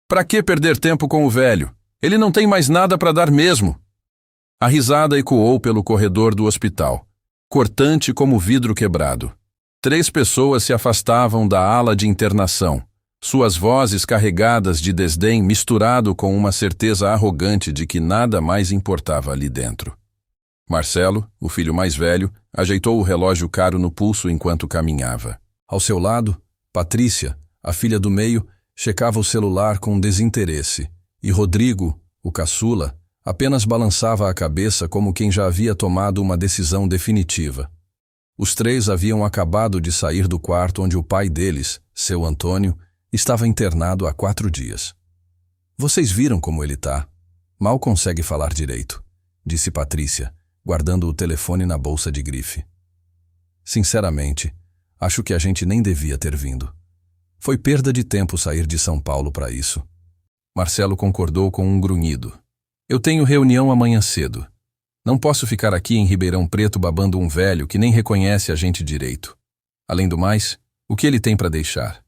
Pra que perder tempo com o velho? Ele não tem mais nada para dar mesmo. A risada ecoou pelo corredor do hospital, cortante como vidro quebrado. 3 pessoas se afastavam da ala de internação, suas vozes carregadas de desdém misturado com uma certeza arrogante de que nada mais importava ali dentro. Marcelo, o filho mais velho, ajeitou o relógio caro no pulso enquanto caminhava. Ao seu lado, Patrícia, a filha do meio, checava o celular com desinteresse, e Rodrigo, o caçula, apenas balançava a cabeça como quem já havia tomado uma decisão definitiva. Os 3 haviam acabado de sair do quarto onde o pai deles, seu Antônio, estava internado há 4 dias. Vocês viram como ele tá? Mal consegue falar direito, disse Patrícia, guardando o telefone na bolsa de grife. Sinceramente, acho que a gente nem devia ter vindo. Foi perda de tempo sair de São Paulo para isso. Marcelo concordou com um grunhido. Eu tenho reunião amanhã cedo. Não posso ficar aqui em Ribeirão Preto babando um velho que nem reconhece a gente direito. Além do mais, o que ele tem para deixar?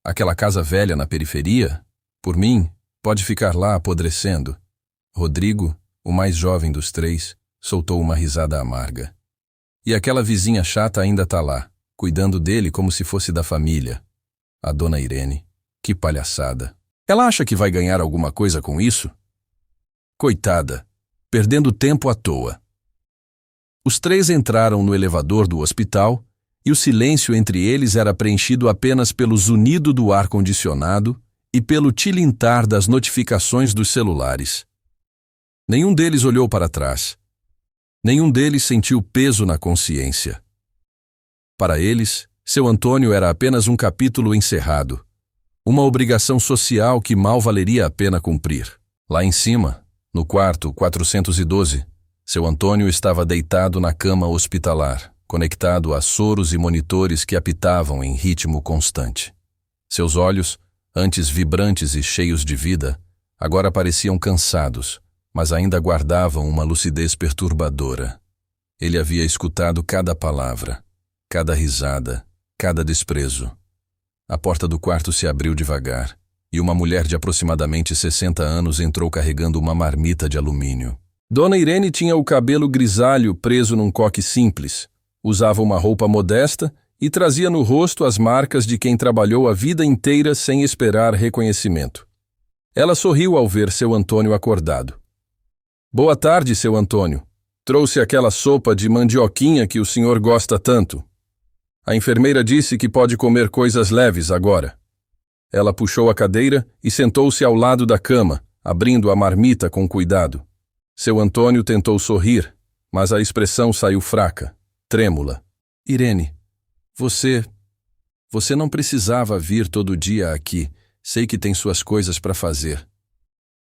Aquela casa velha na periferia? Por mim, pode ficar lá apodrecendo. Rodrigo, o mais jovem dos 3, soltou uma risada amarga. E aquela vizinha chata ainda tá lá, cuidando dele como se fosse da família. A dona Irene. Que palhaçada. Ela acha que vai ganhar alguma coisa com isso? Coitada, perdendo tempo à toa. Os 3 entraram no elevador do hospital e o silêncio entre eles era preenchido apenas pelo zunido do ar-condicionado e pelo tilintar das notificações dos celulares. Nenhum deles olhou para trás. Nenhum deles sentiu peso na consciência. Para eles, seu Antônio era apenas um capítulo encerrado, uma obrigação social que mal valeria a pena cumprir. Lá em cima, no quarto 412, seu Antônio estava deitado na cama hospitalar, conectado a soros e monitores que apitavam em ritmo constante. Seus olhos, antes vibrantes e cheios de vida, agora pareciam cansados, mas ainda guardavam uma lucidez perturbadora. Ele havia escutado cada palavra, cada risada, cada desprezo. A porta do quarto se abriu devagar, e uma mulher de aproximadamente 60 anos entrou carregando uma marmita de alumínio. Dona Irene tinha o cabelo grisalho preso num coque simples, usava uma roupa modesta e trazia no rosto as marcas de quem trabalhou a vida inteira sem esperar reconhecimento. Ela sorriu ao ver seu Antônio acordado. Boa tarde, seu Antônio. Trouxe aquela sopa de mandioquinha que o senhor gosta tanto. A enfermeira disse que pode comer coisas leves agora. Ela puxou a cadeira e sentou-se ao lado da cama, abrindo a marmita com cuidado. Seu Antônio tentou sorrir, mas a expressão saiu fraca, trêmula. Irene, você não precisava vir todo dia aqui. Sei que tem suas coisas para fazer.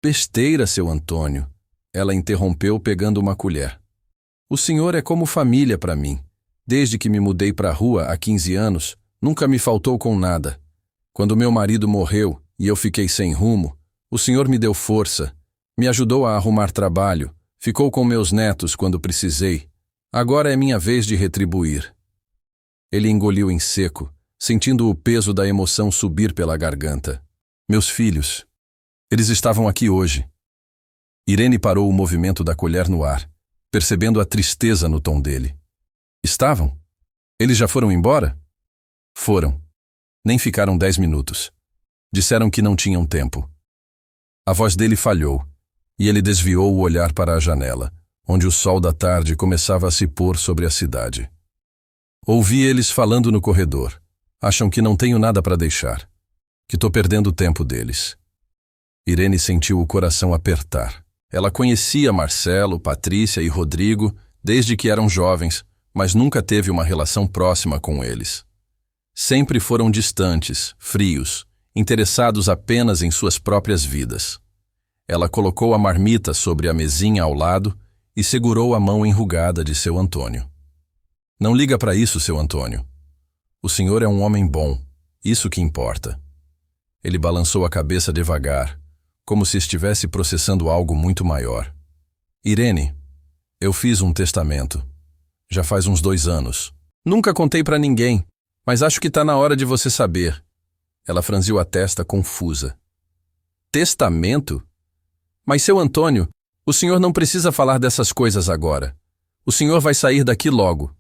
Besteira, seu Antônio. Ela interrompeu pegando uma colher. O senhor é como família para mim. Desde que me mudei para a rua há 15 anos, nunca me faltou com nada. Quando meu marido morreu e eu fiquei sem rumo, o senhor me deu força, me ajudou a arrumar trabalho, ficou com meus netos quando precisei. Agora é minha vez de retribuir. Ele engoliu em seco, sentindo o peso da emoção subir pela garganta. Meus filhos. Eles estavam aqui hoje. Irene parou o movimento da colher no ar, percebendo a tristeza no tom dele. Estavam? Eles já foram embora? Foram. Nem ficaram 10 minutos. Disseram que não tinham tempo. A voz dele falhou, e ele desviou o olhar para a janela, onde o sol da tarde começava a se pôr sobre a cidade. Ouvi eles falando no corredor. Acham que não tenho nada para deixar, que estou perdendo o tempo deles. Irene sentiu o coração apertar. Ela conhecia Marcelo, Patrícia e Rodrigo desde que eram jovens, mas nunca teve uma relação próxima com eles. Sempre foram distantes, frios, interessados apenas em suas próprias vidas. Ela colocou a marmita sobre a mesinha ao lado e segurou a mão enrugada de seu Antônio. Não liga para isso, seu Antônio. O senhor é um homem bom, isso que importa. Ele balançou a cabeça devagar, como se estivesse processando algo muito maior. Irene, eu fiz um testamento. Já faz uns 2 anos. Nunca contei para ninguém, mas acho que está na hora de você saber. Ela franziu a testa confusa. Testamento? Mas, seu Antônio, o senhor não precisa falar dessas coisas agora. O senhor vai sair daqui logo.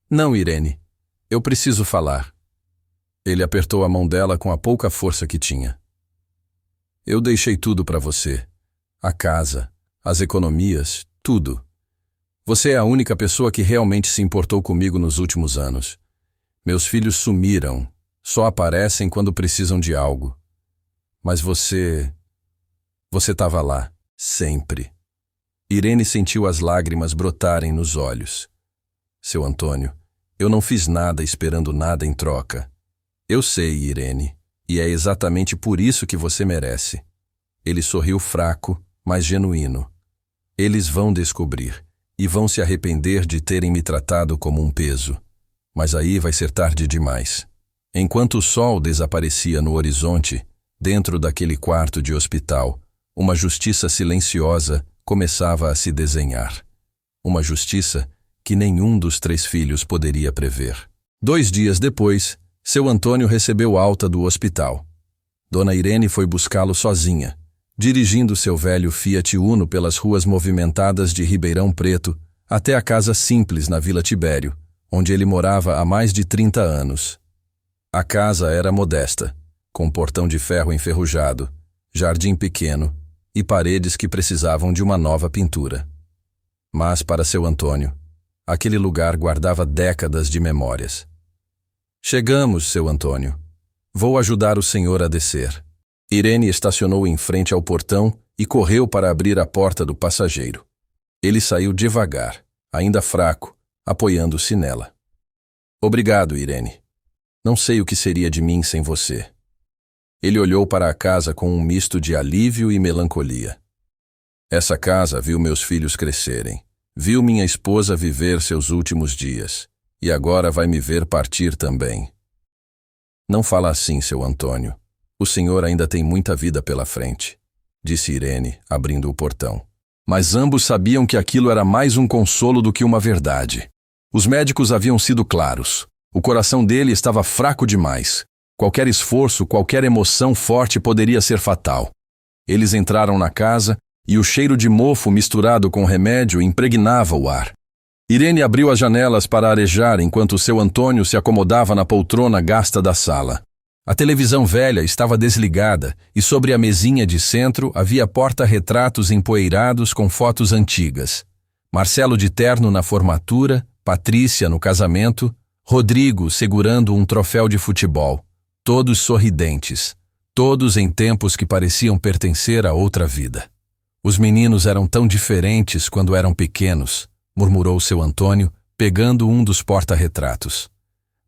Não, Irene. Eu preciso falar. Ele apertou a mão dela com a pouca força que tinha. Eu deixei tudo para você. A casa, as economias, tudo. Você é a única pessoa que realmente se importou comigo nos últimos anos. Meus filhos sumiram, só aparecem quando precisam de algo. Mas você estava lá, sempre. Irene sentiu as lágrimas brotarem nos olhos. Seu Antônio, eu não fiz nada esperando nada em troca. Eu sei, Irene, e é exatamente por isso que você merece. Ele sorriu fraco, mas genuíno. Eles vão descobrir, e vão se arrepender de terem me tratado como um peso. Mas aí vai ser tarde demais. Enquanto o sol desaparecia no horizonte, dentro daquele quarto de hospital, uma justiça silenciosa começava a se desenhar. Uma justiça que nenhum dos 3 filhos poderia prever. 2 dias depois, seu Antônio recebeu alta do hospital. Dona Irene foi buscá-lo sozinha, dirigindo seu velho Fiat Uno pelas ruas movimentadas de Ribeirão Preto até a casa simples na Vila Tibério, onde ele morava há mais de 30 anos. A casa era modesta, com portão de ferro enferrujado, jardim pequeno e paredes que precisavam de uma nova pintura. Mas, para seu Antônio, aquele lugar guardava décadas de memórias. Chegamos, seu Antônio. Vou ajudar o senhor a descer. Irene estacionou em frente ao portão e correu para abrir a porta do passageiro. Ele saiu devagar, ainda fraco, apoiando-se nela. Obrigado, Irene. Não sei o que seria de mim sem você. Ele olhou para a casa com um misto de alívio e melancolia. Essa casa viu meus filhos crescerem, viu minha esposa viver seus últimos dias, e agora vai me ver partir também. Não fala assim, seu Antônio. O senhor ainda tem muita vida pela frente, disse Irene, abrindo o portão. Mas ambos sabiam que aquilo era mais um consolo do que uma verdade. Os médicos haviam sido claros. O coração dele estava fraco demais. Qualquer esforço, qualquer emoção forte poderia ser fatal. Eles entraram na casa e o cheiro de mofo misturado com remédio impregnava o ar. Irene abriu as janelas para arejar enquanto seu Antônio se acomodava na poltrona gasta da sala. A televisão velha estava desligada e sobre a mesinha de centro havia porta-retratos empoeirados com fotos antigas. Marcelo de terno na formatura, Patrícia no casamento, Rodrigo segurando um troféu de futebol. Todos sorridentes, todos em tempos que pareciam pertencer a outra vida. Os meninos eram tão diferentes quando eram pequenos, murmurou seu Antônio, pegando um dos porta-retratos.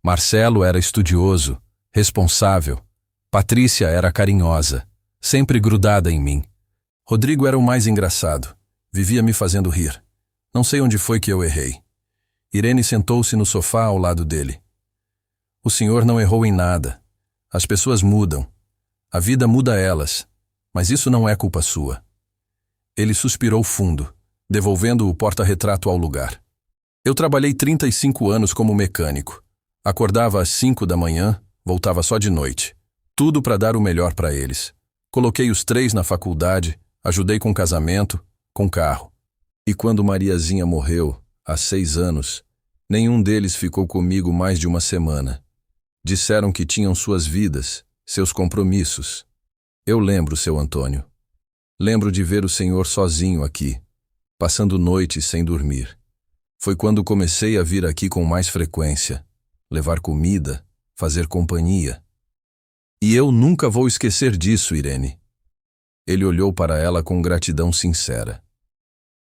Marcelo era estudioso, responsável. Patrícia era carinhosa, sempre grudada em mim. Rodrigo era o mais engraçado, vivia me fazendo rir. Não sei onde foi que eu errei. Irene sentou-se no sofá ao lado dele. O senhor não errou em nada. As pessoas mudam. A vida muda elas, mas isso não é culpa sua. Ele suspirou fundo, devolvendo o porta-retrato ao lugar. Eu trabalhei 35 anos como mecânico. Acordava às 5 da manhã, voltava só de noite. Tudo para dar o melhor para eles. Coloquei os 3 na faculdade, ajudei com casamento, com carro. E quando Mariazinha morreu, há 6 anos, nenhum deles ficou comigo mais de uma semana. Disseram que tinham suas vidas, seus compromissos. Eu lembro, seu Antônio. Lembro de ver o senhor sozinho aqui, passando noites sem dormir. Foi quando comecei a vir aqui com mais frequência, levar comida, fazer companhia. E eu nunca vou esquecer disso, Irene. Ele olhou para ela com gratidão sincera.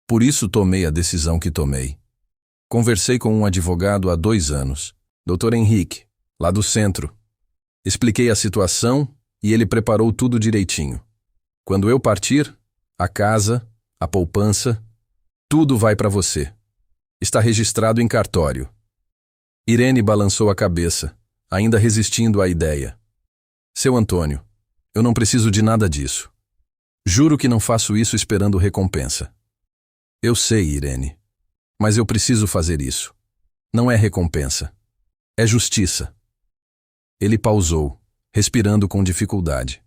Por isso tomei a decisão que tomei. Conversei com um advogado há 2 anos, Dr. Henrique, lá do centro. Expliquei a situação e ele preparou tudo direitinho. Quando eu partir, a casa, a poupança, tudo vai para você. Está registrado em cartório. Irene balançou a cabeça, ainda resistindo à ideia. Seu Antônio, eu não preciso de nada disso. Juro que não faço isso esperando recompensa. Eu sei, Irene, mas eu preciso fazer isso. Não é recompensa. É justiça. Ele pausou, respirando com dificuldade.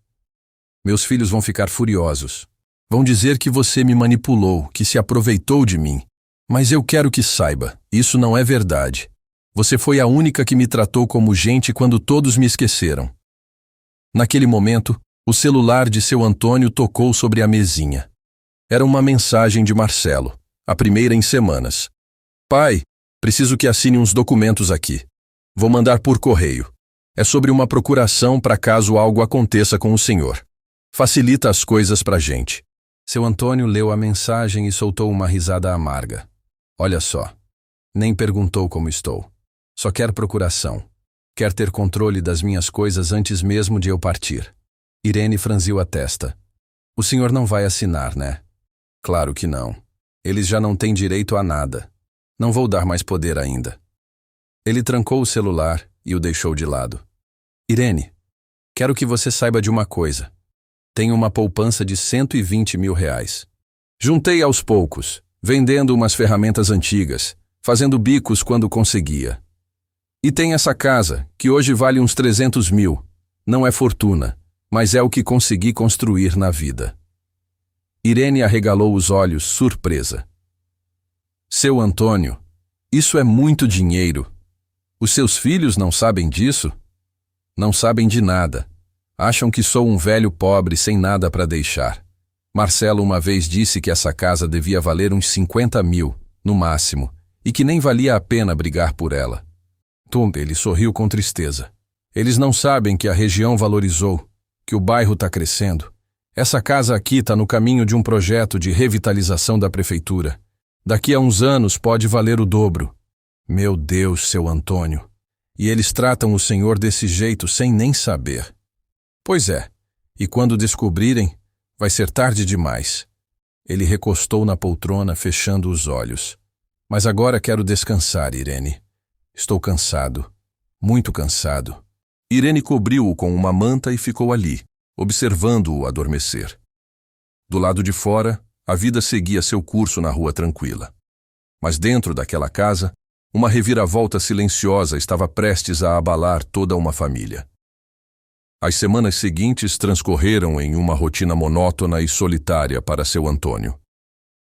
Meus filhos vão ficar furiosos. Vão dizer que você me manipulou, que se aproveitou de mim. Mas eu quero que saiba, isso não é verdade. Você foi a única que me tratou como gente quando todos me esqueceram. Naquele momento, o celular de seu Antônio tocou sobre a mesinha. Era uma mensagem de Marcelo, a primeira em semanas. Pai, preciso que assine uns documentos aqui. Vou mandar por correio. É sobre uma procuração para caso algo aconteça com o senhor. Facilita as coisas pra gente. Seu Antônio leu a mensagem e soltou uma risada amarga. Olha só. Nem perguntou como estou. Só quer procuração. Quer ter controle das minhas coisas antes mesmo de eu partir. Irene franziu a testa. O senhor não vai assinar, né? Claro que não. Eles já não têm direito a nada. Não vou dar mais poder ainda. Ele trancou o celular e o deixou de lado. Irene, quero que você saiba de uma coisa. Tenho uma poupança de R$120 mil. Juntei aos poucos, vendendo umas ferramentas antigas, fazendo bicos quando conseguia. E tem essa casa, que hoje vale uns 300 mil. Não é fortuna, mas é o que consegui construir na vida. Irene arregalou os olhos, surpresa. Seu Antônio, isso é muito dinheiro. Os seus filhos não sabem disso? Não sabem de nada. Acham que sou um velho pobre sem nada para deixar. Marcelo uma vez disse que essa casa devia valer uns 50 mil, no máximo, e que nem valia a pena brigar por ela. Ele sorriu com tristeza. Eles não sabem que a região valorizou, que o bairro está crescendo. Essa casa aqui está no caminho de um projeto de revitalização da prefeitura. Daqui a uns anos pode valer o dobro. Meu Deus, seu Antônio. E eles tratam o senhor desse jeito sem nem saber. Pois é, e quando descobrirem, vai ser tarde demais. Ele recostou na poltrona, fechando os olhos. Mas agora quero descansar, Irene. Estou cansado, muito cansado. Irene cobriu-o com uma manta e ficou ali, observando-o adormecer. Do lado de fora, a vida seguia seu curso na rua tranquila. Mas dentro daquela casa, uma reviravolta silenciosa estava prestes a abalar toda uma família. As semanas seguintes transcorreram em uma rotina monótona e solitária para seu Antônio.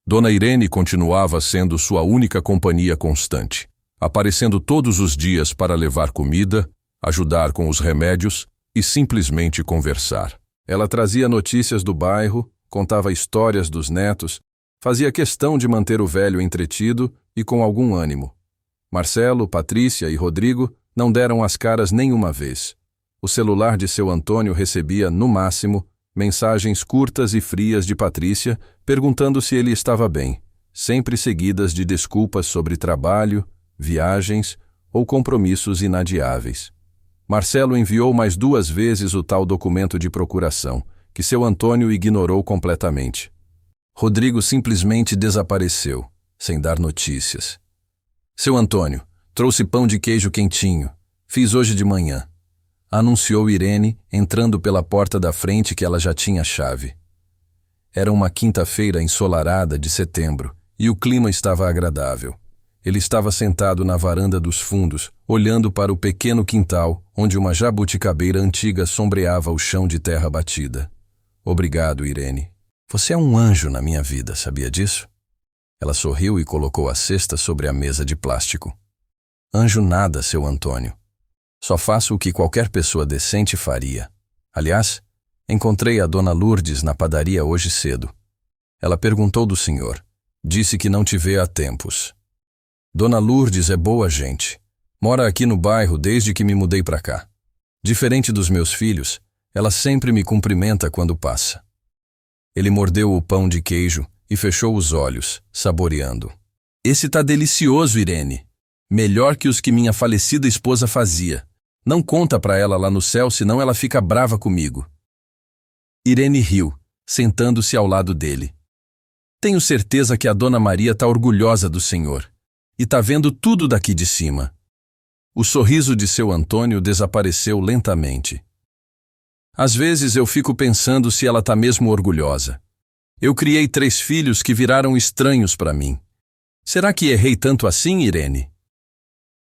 Dona Irene continuava sendo sua única companhia constante, aparecendo todos os dias para levar comida, ajudar com os remédios e simplesmente conversar. Ela trazia notícias do bairro, contava histórias dos netos, fazia questão de manter o velho entretido e com algum ânimo. Marcelo, Patrícia e Rodrigo não deram as caras nenhuma vez. O celular de seu Antônio recebia, no máximo, mensagens curtas e frias de Patrícia perguntando se ele estava bem, sempre seguidas de desculpas sobre trabalho, viagens ou compromissos inadiáveis. Marcelo enviou mais 2 vezes o tal documento de procuração, que seu Antônio ignorou completamente. Rodrigo simplesmente desapareceu, sem dar notícias. Seu Antônio, trouxe pão de queijo quentinho. Fiz hoje de manhã. Anunciou Irene, entrando pela porta da frente que ela já tinha a chave. Era uma quinta-feira ensolarada de setembro, e o clima estava agradável. Ele estava sentado na varanda dos fundos, olhando para o pequeno quintal, onde uma jabuticabeira antiga sombreava o chão de terra batida. Obrigado, Irene. Você é um anjo na minha vida, sabia disso? Ela sorriu e colocou a cesta sobre a mesa de plástico. Anjo nada, seu Antônio. Só faço o que qualquer pessoa decente faria. Aliás, encontrei a dona Lourdes na padaria hoje cedo. Ela perguntou do senhor. Disse que não te vê há tempos. Dona Lourdes é boa gente. Mora aqui no bairro desde que me mudei para cá. Diferente dos meus filhos, ela sempre me cumprimenta quando passa. Ele mordeu o pão de queijo e fechou os olhos, saboreando. Esse tá delicioso, Irene. Melhor que os que minha falecida esposa fazia. Não conta pra ela lá no céu, senão ela fica brava comigo. Irene riu, sentando-se ao lado dele. Tenho certeza que a Dona Maria tá orgulhosa do senhor. E tá vendo tudo daqui de cima. O sorriso de seu Antônio desapareceu lentamente. Às vezes eu fico pensando se ela tá mesmo orgulhosa. Eu criei 3 filhos que viraram estranhos para mim. Será que errei tanto assim, Irene?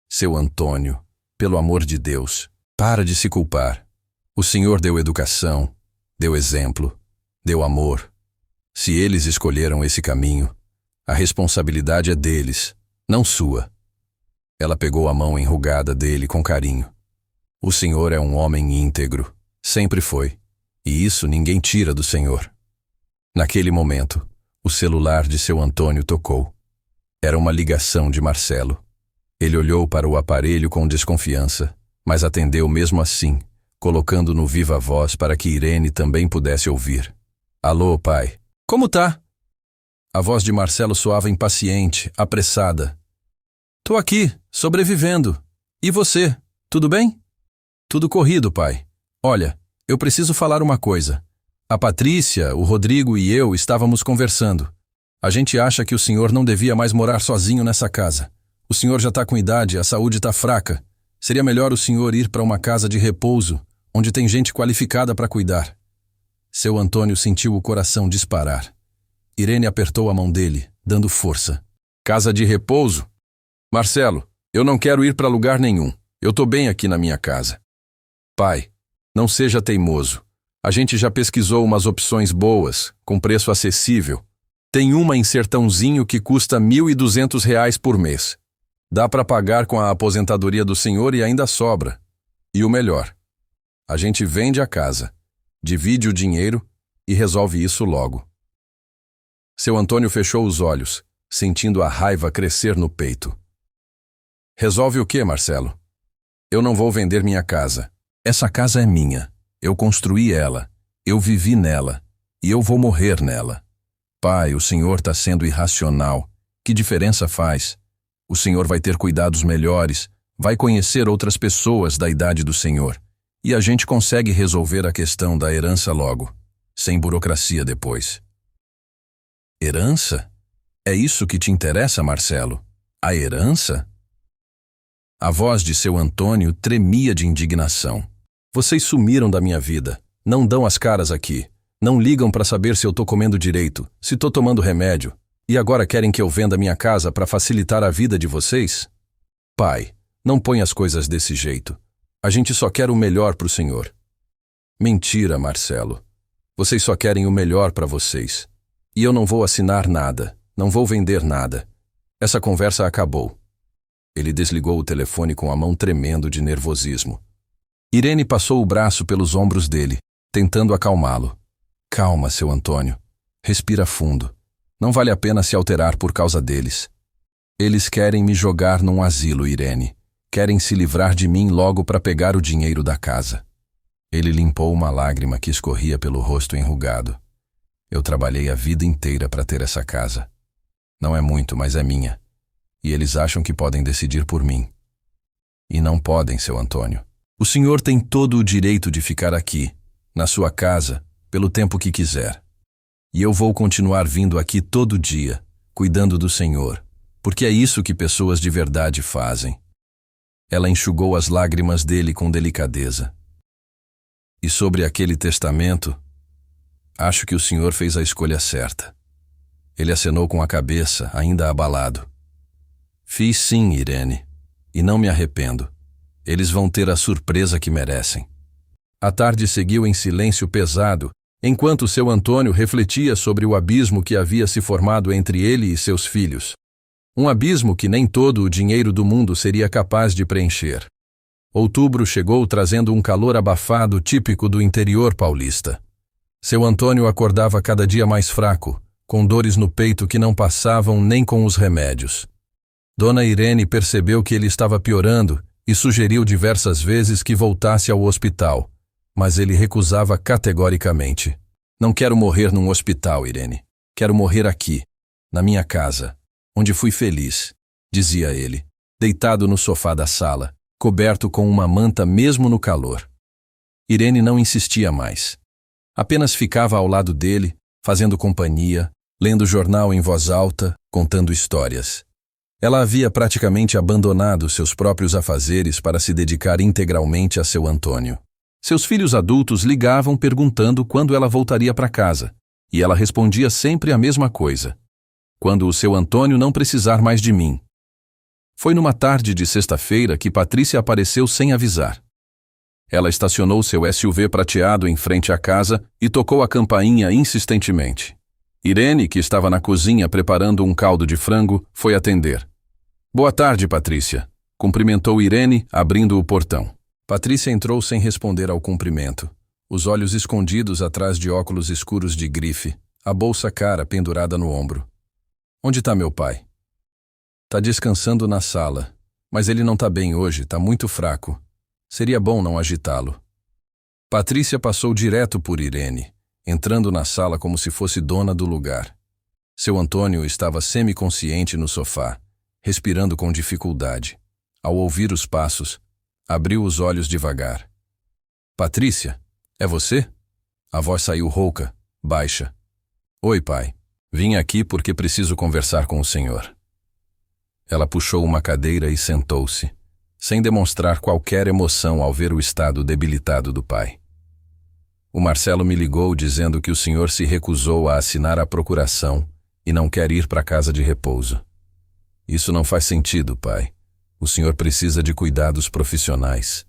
Seu Antônio, pelo amor de Deus, para de se culpar. O senhor deu educação, deu exemplo, deu amor. Se eles escolheram esse caminho, a responsabilidade é deles, não sua. Ela pegou a mão enrugada dele com carinho. O senhor é um homem íntegro, sempre foi, e isso ninguém tira do senhor. Naquele momento, o celular de seu Antônio tocou. Era uma ligação de Marcelo. Ele olhou para o aparelho com desconfiança, mas atendeu mesmo assim, colocando no viva voz para que Irene também pudesse ouvir. Alô, pai. Como tá? A voz de Marcelo soava impaciente, apressada. Tô aqui, sobrevivendo. E você, tudo bem? Tudo corrido, pai. Olha, eu preciso falar uma coisa. A Patrícia, o Rodrigo e eu estávamos conversando. A gente acha que o senhor não devia mais morar sozinho nessa casa. O senhor já está com idade, a saúde está fraca. Seria melhor o senhor ir para uma casa de repouso, onde tem gente qualificada para cuidar. Seu Antônio sentiu o coração disparar. Irene apertou a mão dele, dando força. Casa de repouso? Marcelo, eu não quero ir para lugar nenhum. Eu tô bem aqui na minha casa. Pai, não seja teimoso. A gente já pesquisou umas opções boas, com preço acessível. Tem uma em Sertãozinho que custa R$ 1.200 por mês. Dá para pagar com a aposentadoria do senhor e ainda sobra. E o melhor, a gente vende a casa, divide o dinheiro e resolve isso logo. Seu Antônio fechou os olhos, sentindo a raiva crescer no peito. Resolve o quê, Marcelo? Eu não vou vender minha casa. Essa casa é minha. Eu construí ela. Eu vivi nela. E eu vou morrer nela. Pai, o senhor está sendo irracional. Que diferença faz? O senhor vai ter cuidados melhores, vai conhecer outras pessoas da idade do senhor. E a gente consegue resolver a questão da herança logo, sem burocracia depois. Herança? É isso que te interessa, Marcelo? A herança? A voz de seu Antônio tremia de indignação. Vocês sumiram da minha vida, não dão as caras aqui, não ligam para saber se eu tô comendo direito, se tô tomando remédio, e agora querem que eu venda minha casa para facilitar a vida de vocês? Pai, não põe as coisas desse jeito. A gente só quer o melhor pro senhor. Mentira, Marcelo. Vocês só querem o melhor para vocês. E eu não vou assinar nada, não vou vender nada. Essa conversa acabou. Ele desligou o telefone com a mão tremendo de nervosismo. Irene passou o braço pelos ombros dele, tentando acalmá-lo. Calma, seu Antônio. Respira fundo. Não vale a pena se alterar por causa deles. Eles querem me jogar num asilo, Irene. Querem se livrar de mim logo para pegar o dinheiro da casa. Ele limpou uma lágrima que escorria pelo rosto enrugado. Eu trabalhei a vida inteira para ter essa casa. Não é muito, mas é minha. E eles acham que podem decidir por mim. E não podem, seu Antônio. O senhor tem todo o direito de ficar aqui, na sua casa, pelo tempo que quiser. E eu vou continuar vindo aqui todo dia, cuidando do senhor, porque é isso que pessoas de verdade fazem. Ela enxugou as lágrimas dele com delicadeza. E sobre aquele testamento, acho que o senhor fez a escolha certa. Ele acenou com a cabeça, ainda abalado. Fiz sim, Irene, e não me arrependo. Eles vão ter a surpresa que merecem. A tarde seguiu em silêncio pesado, enquanto seu Antônio refletia sobre o abismo que havia se formado entre ele e seus filhos. Um abismo que nem todo o dinheiro do mundo seria capaz de preencher. Outubro chegou trazendo um calor abafado típico do interior paulista. Seu Antônio acordava cada dia mais fraco, com dores no peito que não passavam nem com os remédios. Dona Irene percebeu que ele estava piorando e sugeriu diversas vezes que voltasse ao hospital, mas ele recusava categoricamente. Não quero morrer num hospital, Irene. Quero morrer aqui, na minha casa, onde fui feliz, dizia ele, deitado no sofá da sala, coberto com uma manta mesmo no calor. Irene não insistia mais. Apenas ficava ao lado dele, fazendo companhia, lendo jornal em voz alta, contando histórias. Ela havia praticamente abandonado seus próprios afazeres para se dedicar integralmente a seu Antônio. Seus filhos adultos ligavam perguntando quando ela voltaria para casa, e ela respondia sempre a mesma coisa. Quando o seu Antônio não precisar mais de mim. Foi numa tarde de sexta-feira que Patrícia apareceu sem avisar. Ela estacionou seu SUV prateado em frente à casa e tocou a campainha insistentemente. Irene, que estava na cozinha preparando um caldo de frango, foi atender. Boa tarde, Patrícia, cumprimentou Irene, abrindo o portão. Patrícia entrou sem responder ao cumprimento, os olhos escondidos atrás de óculos escuros de grife, a bolsa cara pendurada no ombro. Onde está meu pai? Tá descansando na sala, mas ele não tá bem hoje, tá muito fraco. Seria bom não agitá-lo. Patrícia passou direto por Irene, entrando na sala como se fosse dona do lugar. Seu Antônio estava semiconsciente no sofá, respirando com dificuldade. Ao ouvir os passos, abriu os olhos devagar. Patrícia, é você? A voz saiu rouca, baixa. Oi, pai. Vim aqui porque preciso conversar com o senhor. Ela puxou uma cadeira e sentou-se, sem demonstrar qualquer emoção ao ver o estado debilitado do pai. O Marcelo me ligou dizendo que o senhor se recusou a assinar a procuração e não quer ir para a casa de repouso. Isso não faz sentido, pai. O senhor precisa de cuidados profissionais.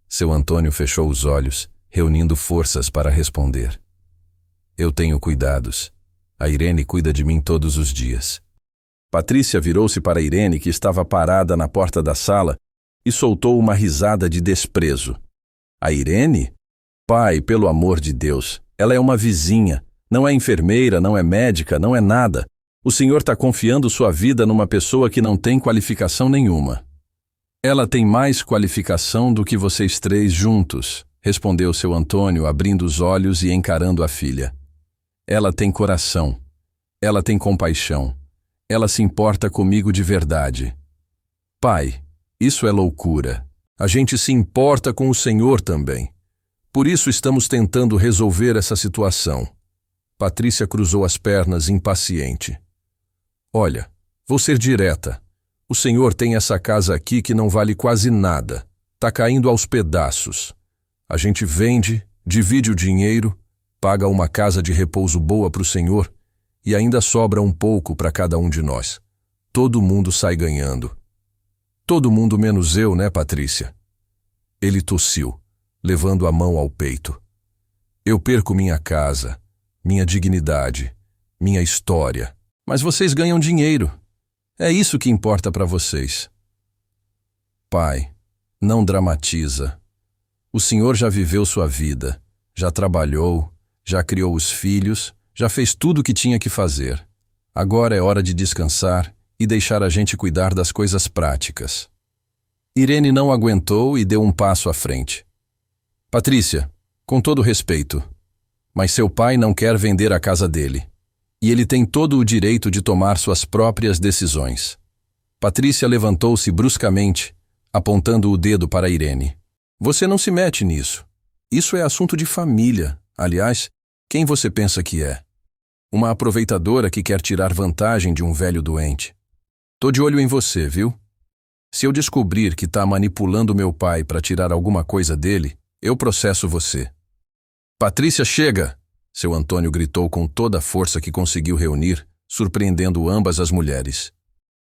Seu Antônio fechou os olhos, reunindo forças para responder. Eu tenho cuidados. A Irene cuida de mim todos os dias. Patrícia virou-se para Irene, que estava parada na porta da sala, e soltou uma risada de desprezo. A Irene? Pai, pelo amor de Deus, ela é uma vizinha, não é enfermeira, não é médica, não é nada. O senhor está confiando sua vida numa pessoa que não tem qualificação nenhuma. Ela tem mais qualificação do que vocês três juntos, respondeu seu Antônio, abrindo os olhos e encarando a filha. Ela tem coração. Ela tem compaixão. Ela se importa comigo de verdade. Pai, isso é loucura. A gente se importa com o senhor também. Por isso estamos tentando resolver essa situação. Patrícia cruzou as pernas, impaciente. Olha, vou ser direta. O senhor tem essa casa aqui que não vale quase nada. Tá caindo aos pedaços. A gente vende, divide o dinheiro, paga uma casa de repouso boa para o senhor e ainda sobra um pouco para cada um de nós. Todo mundo sai ganhando. Todo mundo menos eu, né, Patrícia? Ele tossiu, levando a mão ao peito. Eu perco minha casa, minha dignidade, minha história. Mas vocês ganham dinheiro. É isso que importa para vocês. Pai, não dramatiza. O senhor já viveu sua vida, já trabalhou, já criou os filhos, já fez tudo o que tinha que fazer. Agora é hora de descansar e deixar a gente cuidar das coisas práticas. Irene não aguentou e deu um passo à frente. Patrícia, com todo respeito, mas seu pai não quer vender a casa dele. E ele tem todo o direito de tomar suas próprias decisões. Patrícia levantou-se bruscamente, apontando o dedo para Irene. Você não se mete nisso. Isso é assunto de família. Aliás, quem você pensa que é? Uma aproveitadora que quer tirar vantagem de um velho doente. Tô de olho em você, viu? Se eu descobrir que tá manipulando meu pai para tirar alguma coisa dele, eu processo você. Patrícia, chega! Seu Antônio gritou com toda a força que conseguiu reunir, surpreendendo ambas as mulheres.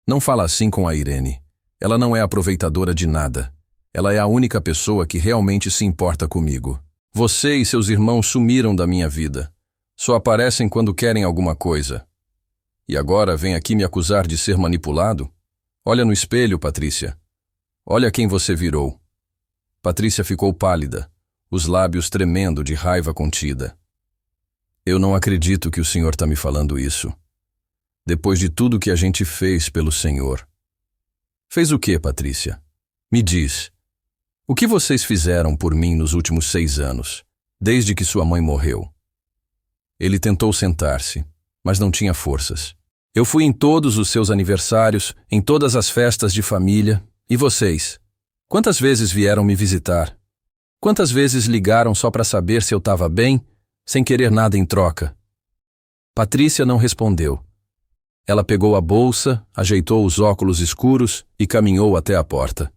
Não fala assim com a Irene. Ela não é aproveitadora de nada. Ela é a única pessoa que realmente se importa comigo. Você e seus irmãos sumiram da minha vida. Só aparecem quando querem alguma coisa. E agora vem aqui me acusar de ser manipulado? Olha no espelho, Patrícia. Olha quem você virou. Patrícia ficou pálida, os lábios tremendo de raiva contida. Eu não acredito que o senhor está me falando isso. Depois de tudo que a gente fez pelo senhor. Fez o quê, Patrícia? Me diz. O que vocês fizeram por mim nos últimos 6 anos, desde que sua mãe morreu? Ele tentou sentar-se, mas não tinha forças. Eu fui em todos os seus aniversários, em todas as festas de família. E vocês? Quantas vezes vieram me visitar? Quantas vezes ligaram só para saber se eu estava bem, sem querer nada em troca? Patrícia não respondeu. Ela pegou a bolsa, ajeitou os óculos escuros e caminhou até a porta.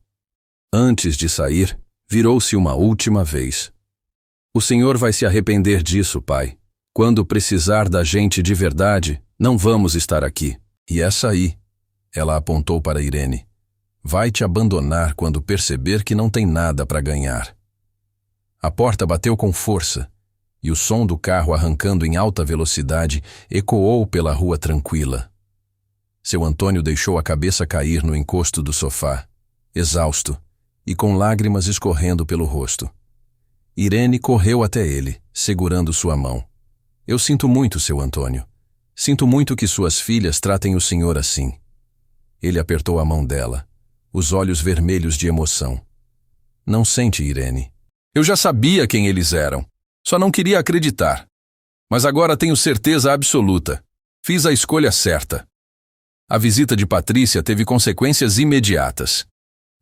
Antes de sair, virou-se uma última vez. O senhor vai se arrepender disso, pai. Quando precisar da gente de verdade, não vamos estar aqui. E essa aí, ela apontou para Irene, vai te abandonar quando perceber que não tem nada para ganhar. A porta bateu com força, e o som do carro arrancando em alta velocidade ecoou pela rua tranquila. Seu Antônio deixou a cabeça cair no encosto do sofá, exausto, e com lágrimas escorrendo pelo rosto. Irene correu até ele, segurando sua mão. Eu sinto muito, seu Antônio. Sinto muito que suas filhas tratem o senhor assim. Ele apertou a mão dela, os olhos vermelhos de emoção. Não sente, Irene. Eu já sabia quem eles eram. Só não queria acreditar. Mas agora tenho certeza absoluta. Fiz a escolha certa. A visita de Patrícia teve consequências imediatas.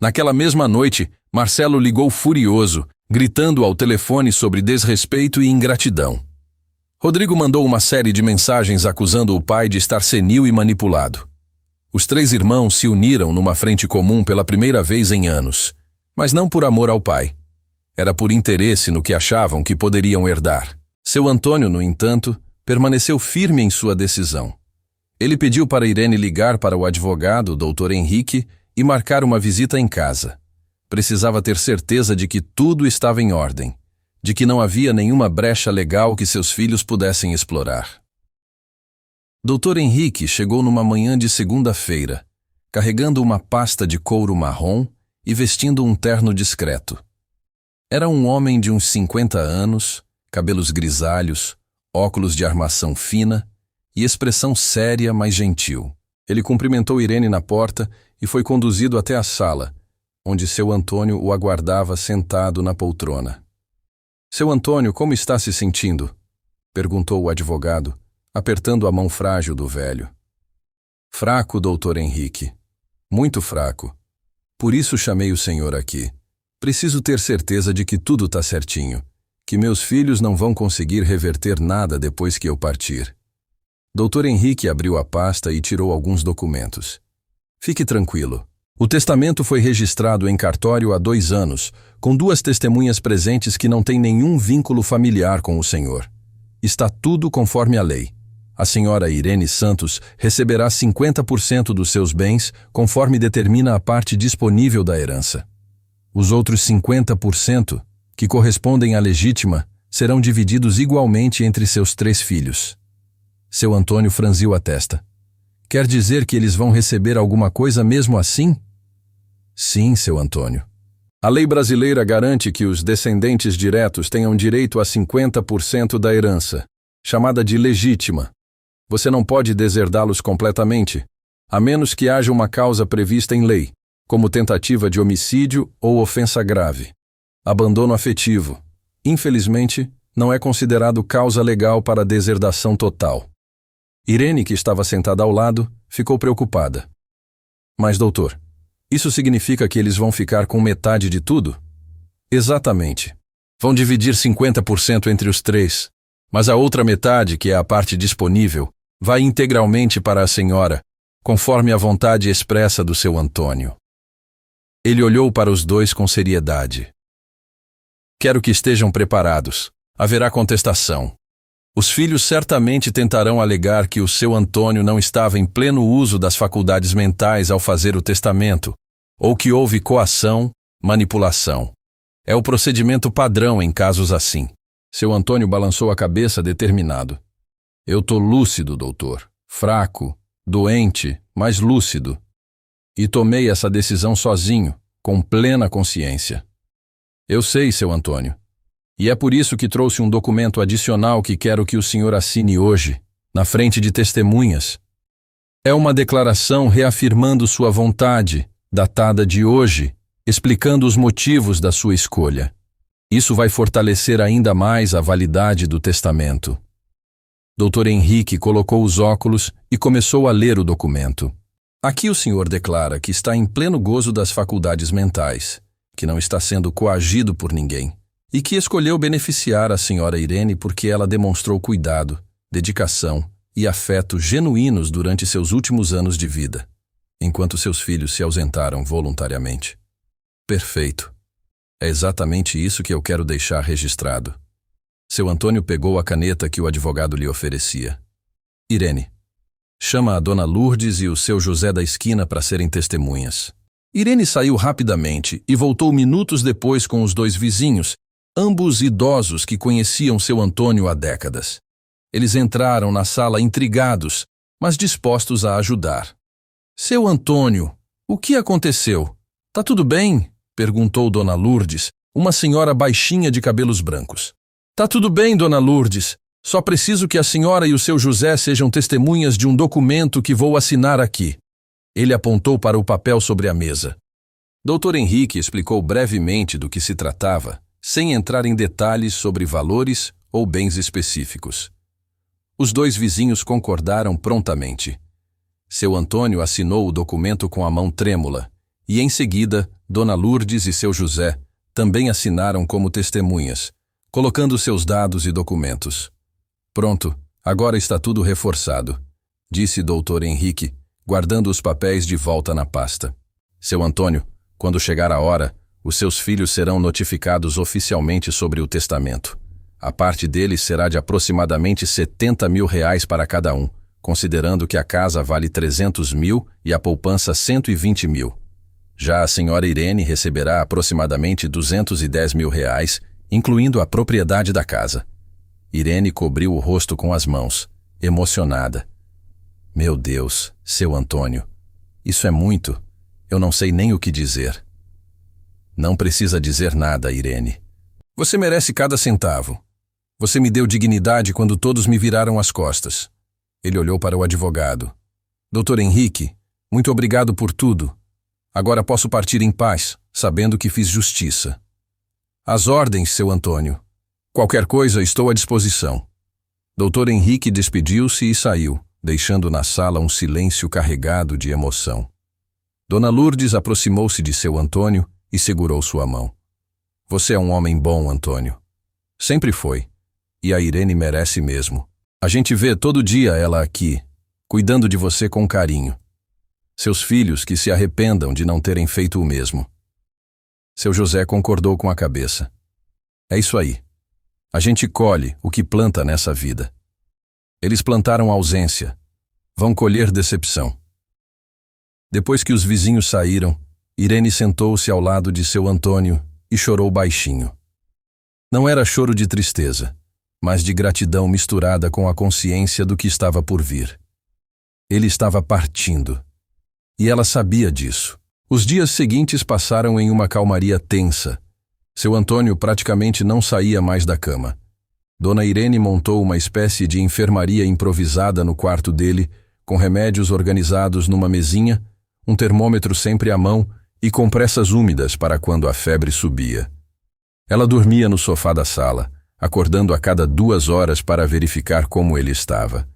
Naquela mesma noite, Marcelo ligou furioso, gritando ao telefone sobre desrespeito e ingratidão. Rodrigo mandou uma série de mensagens acusando o pai de estar senil e manipulado. Os 3 irmãos se uniram numa frente comum pela primeira vez em anos, mas não por amor ao pai. Era por interesse no que achavam que poderiam herdar. Seu Antônio, no entanto, permaneceu firme em sua decisão. Ele pediu para Irene ligar para o advogado, Dr. Henrique, e marcar uma visita em casa. Precisava ter certeza de que tudo estava em ordem, de que não havia nenhuma brecha legal que seus filhos pudessem explorar. Dr. Henrique chegou numa manhã de segunda-feira, carregando uma pasta de couro marrom e vestindo um terno discreto. Era um homem de uns 50 anos, cabelos grisalhos, óculos de armação fina e expressão séria, mas gentil. Ele cumprimentou Irene na porta e foi conduzido até a sala, onde seu Antônio o aguardava sentado na poltrona. Seu Antônio, como está se sentindo? Perguntou o advogado, apertando a mão frágil do velho. Fraco, doutor Henrique. Muito fraco. Por isso chamei o senhor aqui. Preciso ter certeza de que tudo está certinho, que meus filhos não vão conseguir reverter nada depois que eu partir. Dr. Henrique abriu a pasta e tirou alguns documentos. Fique tranquilo. O testamento foi registrado em cartório há 2 anos, com 2 testemunhas presentes que não têm nenhum vínculo familiar com o senhor. Está tudo conforme a lei. A senhora Irene Santos receberá 50% dos seus bens, conforme determina a parte disponível da herança. Os outros 50%, que correspondem à legítima, serão divididos igualmente entre seus 3 filhos. Seu Antônio franziu a testa. Quer dizer que eles vão receber alguma coisa mesmo assim? Sim, seu Antônio. A lei brasileira garante que os descendentes diretos tenham direito a 50% da herança, chamada de legítima. Você não pode deserdá-los completamente, a menos que haja uma causa prevista em lei, como tentativa de homicídio ou ofensa grave. Abandono afetivo, infelizmente, não é considerado causa legal para deserdação total. Irene, que estava sentada ao lado, ficou preocupada. Mas, doutor, isso significa que eles vão ficar com metade de tudo? Exatamente. Vão dividir 50% entre os 3, mas a outra metade, que é a parte disponível, vai integralmente para a senhora, conforme a vontade expressa do seu Antônio. Ele olhou para os 2 com seriedade. Quero que estejam preparados. Haverá contestação. Os filhos certamente tentarão alegar que o seu Antônio não estava em pleno uso das faculdades mentais ao fazer o testamento, ou que houve coação, manipulação. É o procedimento padrão em casos assim. Seu Antônio balançou a cabeça determinado. Eu tô lúcido, doutor. Fraco, doente, mas lúcido. E tomei essa decisão sozinho, com plena consciência. Eu sei, seu Antônio. E é por isso que trouxe um documento adicional que quero que o senhor assine hoje, na frente de testemunhas. É uma declaração reafirmando sua vontade, datada de hoje, explicando os motivos da sua escolha. Isso vai fortalecer ainda mais a validade do testamento. Dr. Henrique colocou os óculos e começou a ler o documento. Aqui o senhor declara que está em pleno gozo das faculdades mentais, que não está sendo coagido por ninguém, e que escolheu beneficiar a senhora Irene porque ela demonstrou cuidado, dedicação e afeto genuínos durante seus últimos anos de vida, enquanto seus filhos se ausentaram voluntariamente. Perfeito. É exatamente isso que eu quero deixar registrado. Seu Antônio pegou a caneta que o advogado lhe oferecia. Irene, chama a dona Lourdes e o seu José da esquina para serem testemunhas. Irene saiu rapidamente e voltou minutos depois com os 2 vizinhos, ambos idosos que conheciam seu Antônio há décadas. Eles entraram na sala intrigados, mas dispostos a ajudar. Seu Antônio, o que aconteceu? Tá tudo bem? Perguntou Dona Lourdes, uma senhora baixinha de cabelos brancos. Tá tudo bem, Dona Lourdes. Só preciso que a senhora e o seu José sejam testemunhas de um documento que vou assinar aqui. Ele apontou para o papel sobre a mesa. Dr. Henrique explicou brevemente do que se tratava, sem entrar em detalhes sobre valores ou bens específicos. Os dois vizinhos concordaram prontamente. Seu Antônio assinou o documento com a mão trêmula, e em seguida, Dona Lourdes e seu José também assinaram como testemunhas, colocando seus dados e documentos. Pronto, agora está tudo reforçado, disse Dr. Henrique, guardando os papéis de volta na pasta. Seu Antônio, quando chegar a hora, os seus filhos serão notificados oficialmente sobre o testamento. A parte deles será de aproximadamente R$70 mil para cada um, considerando que a casa vale 300 mil e a poupança 120 mil. Já a senhora Irene receberá aproximadamente 210 mil, incluindo a propriedade da casa. Irene cobriu o rosto com as mãos, emocionada. Meu Deus, seu Antônio, isso é muito. Eu não sei nem o que dizer. Não precisa dizer nada, Irene. Você merece cada centavo. Você me deu dignidade quando todos me viraram as costas. Ele olhou para o advogado. Dr. Henrique, muito obrigado por tudo. Agora posso partir em paz, sabendo que fiz justiça. Às ordens, seu Antônio. Qualquer coisa, estou à disposição. Dr. Henrique despediu-se e saiu, deixando na sala um silêncio carregado de emoção. Dona Lourdes aproximou-se de seu Antônio e segurou sua mão. Você é um homem bom, Antônio. Sempre foi. E a Irene merece mesmo. A gente vê todo dia ela aqui, cuidando de você com carinho. Seus filhos que se arrependam de não terem feito o mesmo. Seu José concordou com a cabeça. É isso aí. A gente colhe o que planta nessa vida. Eles plantaram ausência. Vão colher decepção. Depois que os vizinhos saíram, Irene sentou-se ao lado de seu Antônio e chorou baixinho. Não era choro de tristeza, mas de gratidão misturada com a consciência do que estava por vir. Ele estava partindo. E ela sabia disso. Os dias seguintes passaram em uma calmaria tensa. Seu Antônio praticamente não saía mais da cama. Dona Irene montou uma espécie de enfermaria improvisada no quarto dele, com remédios organizados numa mesinha, um termômetro sempre à mão e compressas úmidas para quando a febre subia. Ela dormia no sofá da sala, acordando a cada 2 horas para verificar como ele estava.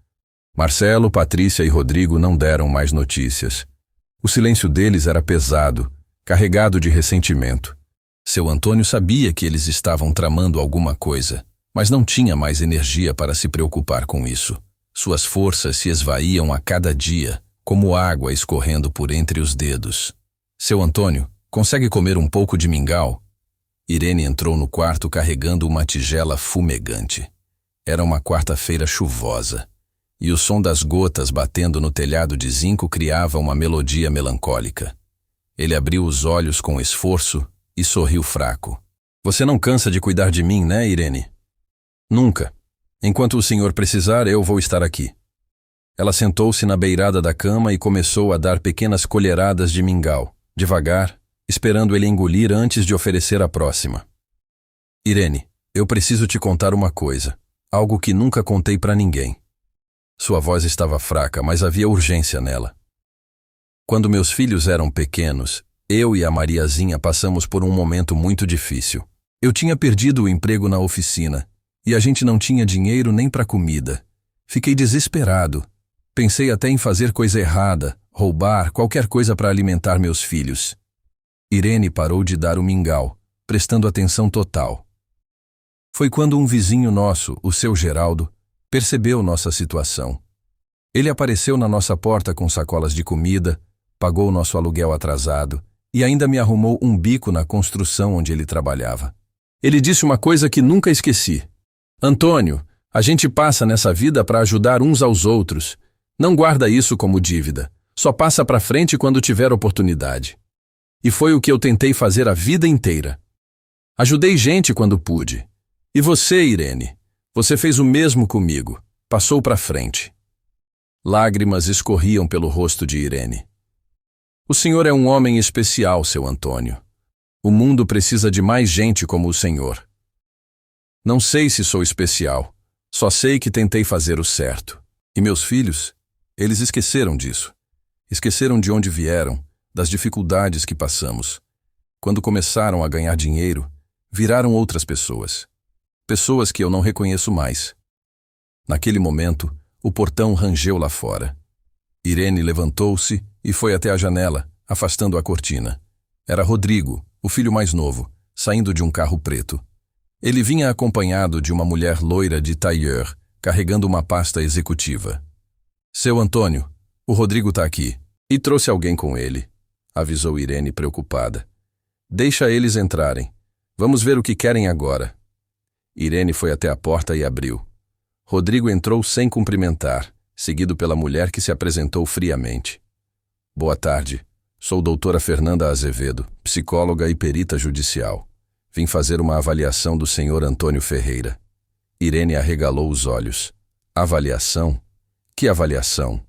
Marcelo, Patrícia e Rodrigo não deram mais notícias. O silêncio deles era pesado, carregado de ressentimento. Seu Antônio sabia que eles estavam tramando alguma coisa, mas não tinha mais energia para se preocupar com isso. Suas forças se esvaíam a cada dia, como água escorrendo por entre os dedos. Seu Antônio, consegue comer um pouco de mingau? Irene entrou no quarto carregando uma tigela fumegante. Era uma quarta-feira chuvosa, e o som das gotas batendo no telhado de zinco criava uma melodia melancólica. Ele abriu os olhos com esforço e sorriu fraco. Você não cansa de cuidar de mim, né, Irene? Nunca. Enquanto o senhor precisar, eu vou estar aqui. Ela sentou-se na beirada da cama e começou a dar pequenas colheradas de mingau, devagar, esperando ele engolir antes de oferecer a próxima. Irene, eu preciso te contar uma coisa, algo que nunca contei para ninguém. Sua voz estava fraca, mas havia urgência nela. Quando meus filhos eram pequenos, eu e a Mariazinha passamos por um momento muito difícil. Eu tinha perdido o emprego na oficina, e a gente não tinha dinheiro nem para comida. Fiquei desesperado. Pensei até em fazer coisa errada, roubar, qualquer coisa para alimentar meus filhos. Irene parou de dar o mingau, prestando atenção total. Foi quando um vizinho nosso, o seu Geraldo, percebeu nossa situação. Ele apareceu na nossa porta com sacolas de comida, pagou nosso aluguel atrasado e ainda me arrumou um bico na construção onde ele trabalhava. Ele disse uma coisa que nunca esqueci. Antônio, a gente passa nessa vida para ajudar uns aos outros. Não guarda isso como dívida. Só passa para frente quando tiver oportunidade. E foi o que eu tentei fazer a vida inteira. Ajudei gente quando pude. E você, Irene? Você fez o mesmo comigo. Passou para frente. Lágrimas escorriam pelo rosto de Irene. O senhor é um homem especial, seu Antônio. O mundo precisa de mais gente como o senhor. Não sei se sou especial. Só sei que tentei fazer o certo. E meus filhos? Eles esqueceram disso. Esqueceram de onde vieram, das dificuldades que passamos. Quando começaram a ganhar dinheiro, viraram outras pessoas. Pessoas que eu não reconheço mais. Naquele momento, o portão rangeu lá fora. Irene levantou-se e foi até a janela, afastando a cortina. Era Rodrigo, o filho mais novo, saindo de um carro preto. Ele vinha acompanhado de uma mulher loira de tailleur, carregando uma pasta executiva. Seu Antônio, o Rodrigo está aqui. E trouxe alguém com ele, avisou Irene preocupada. Deixa eles entrarem. Vamos ver o que querem agora. Irene foi até a porta e abriu. Rodrigo entrou sem cumprimentar, seguido pela mulher que se apresentou friamente. Boa tarde. Sou doutora Fernanda Azevedo, psicóloga e perita judicial. Vim fazer uma avaliação do senhor Antônio Ferreira. Irene arregalou os olhos. Avaliação? Que avaliação?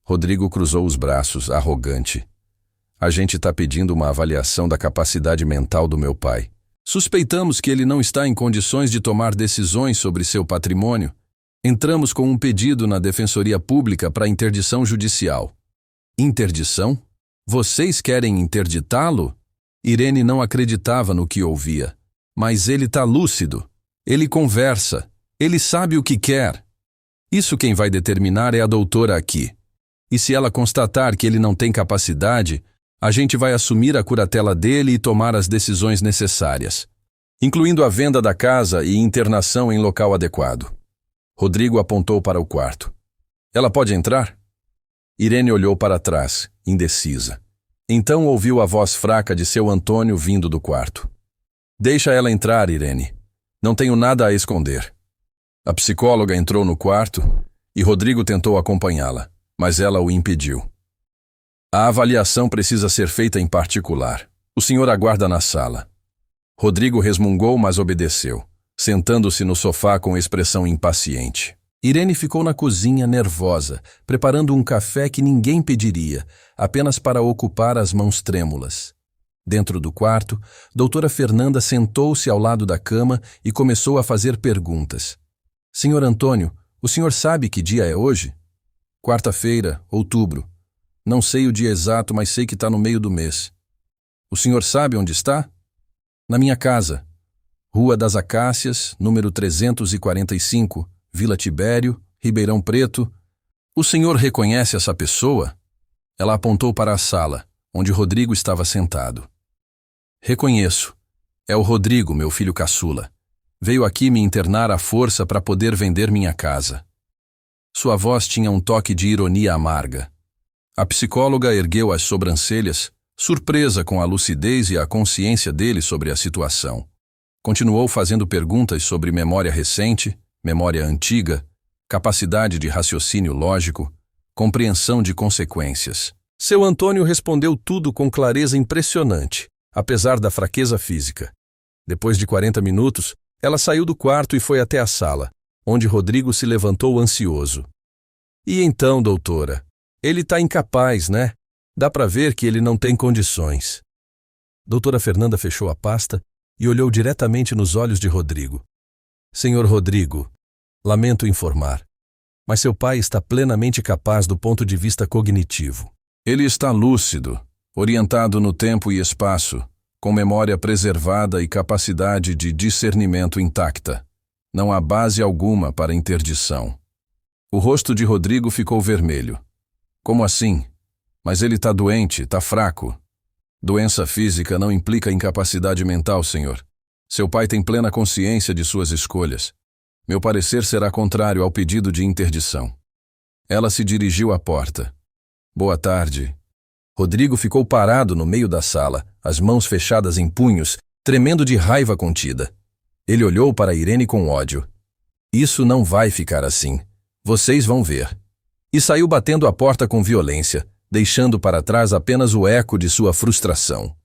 Rodrigo cruzou os braços, arrogante. A gente está pedindo uma avaliação da capacidade mental do meu pai. Suspeitamos que ele não está em condições de tomar decisões sobre seu patrimônio. Entramos com um pedido na Defensoria Pública para interdição judicial. Interdição? Vocês querem interditá-lo? Irene não acreditava no que ouvia. Mas ele está lúcido. Ele conversa. Ele sabe o que quer. Isso quem vai determinar é a doutora aqui. E se ela constatar que ele não tem capacidade, a gente vai assumir a curatela dele e tomar as decisões necessárias, incluindo a venda da casa e internação em local adequado. Rodrigo apontou para o quarto. Ela pode entrar? Irene olhou para trás, indecisa. Então ouviu a voz fraca de seu Antônio vindo do quarto. Deixa ela entrar, Irene. Não tenho nada a esconder. A psicóloga entrou no quarto e Rodrigo tentou acompanhá-la, mas ela o impediu. A avaliação precisa ser feita em particular. O senhor aguarda na sala. Rodrigo resmungou, mas obedeceu, sentando-se no sofá com expressão impaciente. Irene ficou na cozinha nervosa, preparando um café que ninguém pediria, apenas para ocupar as mãos trêmulas. Dentro do quarto, doutora Fernanda sentou-se ao lado da cama e começou a fazer perguntas. Senhor Antônio, o senhor sabe que dia é hoje? Quarta-feira, outubro. Não sei o dia exato, mas sei que está no meio do mês. O senhor sabe onde está? Na minha casa. Rua das Acácias, número 345, Vila Tibério, Ribeirão Preto. O senhor reconhece essa pessoa? Ela apontou para a sala, onde Rodrigo estava sentado. Reconheço. É o Rodrigo, meu filho caçula. Veio aqui me internar à força para poder vender minha casa. Sua voz tinha um toque de ironia amarga. A psicóloga ergueu as sobrancelhas, surpresa com a lucidez e a consciência dele sobre a situação. Continuou fazendo perguntas sobre memória recente, memória antiga, capacidade de raciocínio lógico, compreensão de consequências. Seu Antônio respondeu tudo com clareza impressionante, apesar da fraqueza física. Depois de 40 minutos, ela saiu do quarto e foi até a sala, onde Rodrigo se levantou ansioso. E então, doutora? Ele está incapaz, né? Dá para ver que ele não tem condições. Doutora Fernanda fechou a pasta e olhou diretamente nos olhos de Rodrigo. Senhor Rodrigo, lamento informar, mas seu pai está plenamente capaz do ponto de vista cognitivo. Ele está lúcido, orientado no tempo e espaço, com memória preservada e capacidade de discernimento intacta. Não há base alguma para interdição. O rosto de Rodrigo ficou vermelho. Como assim? Mas ele está doente, está fraco. Doença física não implica incapacidade mental, senhor. Seu pai tem plena consciência de suas escolhas. Meu parecer será contrário ao pedido de interdição. Ela se dirigiu à porta. Boa tarde. Rodrigo ficou parado no meio da sala, as mãos fechadas em punhos, tremendo de raiva contida. Ele olhou para Irene com ódio. Isso não vai ficar assim. Vocês vão ver. E saiu batendo a porta com violência, deixando para trás apenas o eco de sua frustração.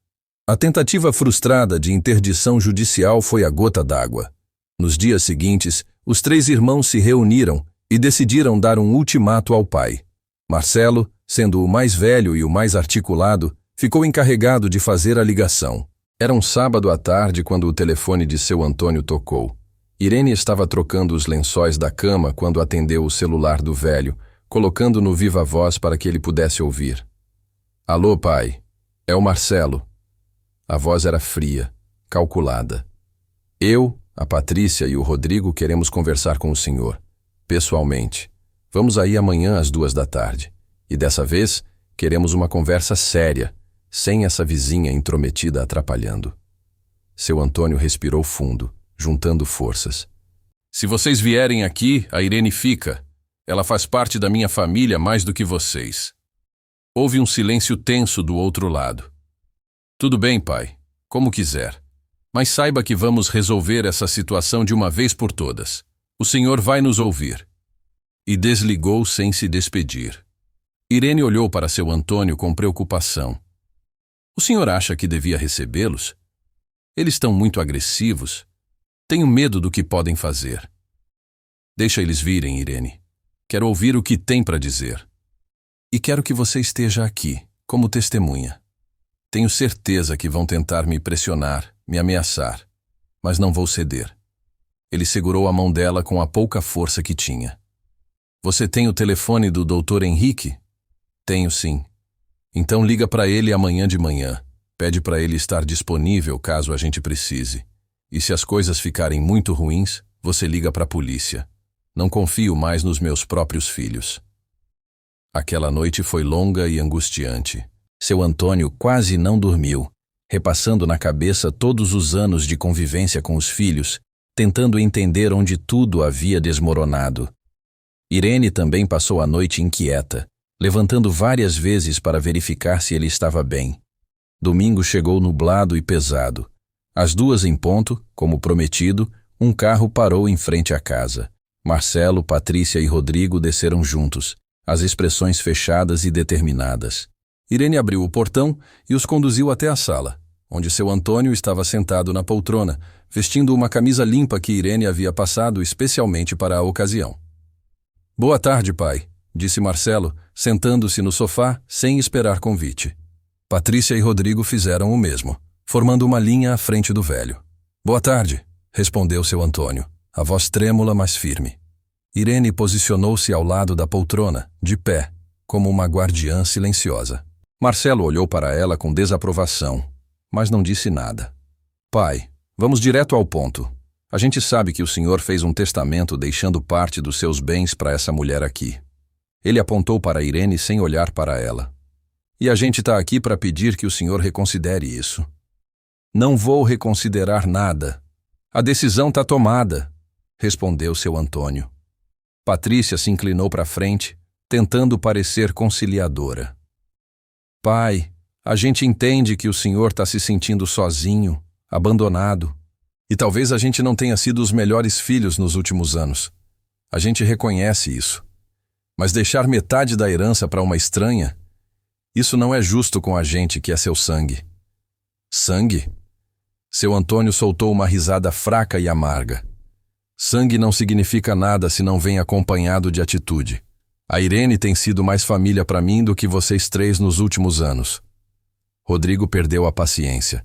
A tentativa frustrada de interdição judicial foi a gota d'água. Nos dias seguintes, os 3 irmãos se reuniram e decidiram dar um ultimato ao pai. Marcelo, sendo o mais velho e o mais articulado, ficou encarregado de fazer a ligação. Era um sábado à tarde quando o telefone de seu Antônio tocou. Irene estava trocando os lençóis da cama quando atendeu o celular do velho, colocando no viva-voz para que ele pudesse ouvir. Alô, pai. É o Marcelo. A voz era fria, calculada. Eu, a Patrícia e o Rodrigo queremos conversar com o senhor, pessoalmente. Vamos aí amanhã às 14h. E dessa vez, queremos uma conversa séria, sem essa vizinha intrometida atrapalhando. Seu Antônio respirou fundo, juntando forças. Se vocês vierem aqui, a Irene fica. Ela faz parte da minha família mais do que vocês. Houve um silêncio tenso do outro lado. Tudo bem, pai, como quiser. Mas saiba que vamos resolver essa situação de uma vez por todas. O senhor vai nos ouvir. E desligou sem se despedir. Irene olhou para seu Antônio com preocupação. O senhor acha que devia recebê-los? Eles estão muito agressivos. Tenho medo do que podem fazer. Deixa eles virem, Irene. Quero ouvir o que tem para dizer. E quero que você esteja aqui, como testemunha. Tenho certeza que vão tentar me pressionar, me ameaçar, mas não vou ceder. Ele segurou a mão dela com a pouca força que tinha. Você tem o telefone do Dr. Henrique? Tenho sim. Então liga para ele amanhã de manhã. Pede para ele estar disponível caso a gente precise. E se as coisas ficarem muito ruins, você liga para a polícia. Não confio mais nos meus próprios filhos. Aquela noite foi longa e angustiante. Seu Antônio quase não dormiu, repassando na cabeça todos os anos de convivência com os filhos, tentando entender onde tudo havia desmoronado. Irene também passou a noite inquieta, levantando várias vezes para verificar se ele estava bem. Domingo chegou nublado e pesado. Às 2h em ponto, como prometido, um carro parou em frente à casa. Marcelo, Patrícia e Rodrigo desceram juntos, as expressões fechadas e determinadas. Irene abriu o portão e os conduziu até a sala, onde seu Antônio estava sentado na poltrona, vestindo uma camisa limpa que Irene havia passado especialmente para a ocasião. Boa tarde, pai, disse Marcelo, sentando-se no sofá sem esperar convite. Patrícia e Rodrigo fizeram o mesmo, formando uma linha à frente do velho. Boa tarde, respondeu seu Antônio, a voz trêmula, mas firme. Irene posicionou-se ao lado da poltrona, de pé, como uma guardiã silenciosa. Marcelo olhou para ela com desaprovação, mas não disse nada. Pai, vamos direto ao ponto. A gente sabe que o senhor fez um testamento deixando parte dos seus bens para essa mulher aqui. Ele apontou para Irene sem olhar para ela. E a gente está aqui para pedir que o senhor reconsidere isso. Não vou reconsiderar nada. A decisão está tomada, respondeu seu Antônio. Patrícia se inclinou para frente, tentando parecer conciliadora. Pai, a gente entende que o senhor está se sentindo sozinho, abandonado. E talvez a gente não tenha sido os melhores filhos nos últimos anos. A gente reconhece isso. Mas deixar metade da herança para uma estranha, isso não é justo com a gente que é seu sangue. Sangue? Seu Antônio soltou uma risada fraca e amarga. Sangue não significa nada se não vem acompanhado de atitude. A Irene tem sido mais família para mim do que vocês 3 nos últimos anos. Rodrigo perdeu a paciência.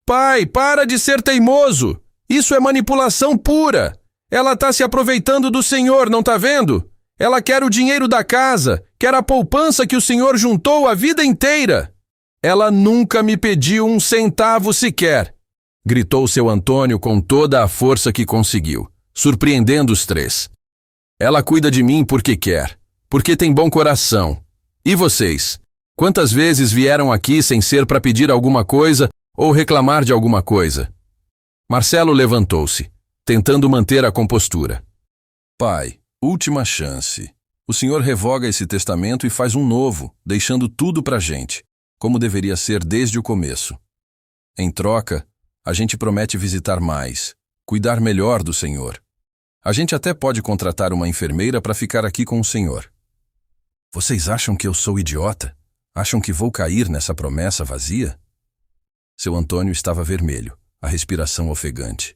Pai, para de ser teimoso! Isso é manipulação pura! Ela está se aproveitando do senhor, não está vendo? Ela quer o dinheiro da casa, quer a poupança que o senhor juntou a vida inteira. Ela nunca me pediu um centavo sequer, gritou seu Antônio com toda a força que conseguiu, surpreendendo os 3. Ela cuida de mim porque quer, porque tem bom coração. E vocês? Quantas vezes vieram aqui sem ser para pedir alguma coisa ou reclamar de alguma coisa? Marcelo levantou-se, tentando manter a compostura. Pai, última chance. O senhor revoga esse testamento e faz um novo, deixando tudo pra gente, como deveria ser desde o começo. Em troca, a gente promete visitar mais, cuidar melhor do senhor. A gente até pode contratar uma enfermeira para ficar aqui com o senhor. Vocês acham que eu sou idiota? Acham que vou cair nessa promessa vazia? Seu Antônio estava vermelho, a respiração ofegante.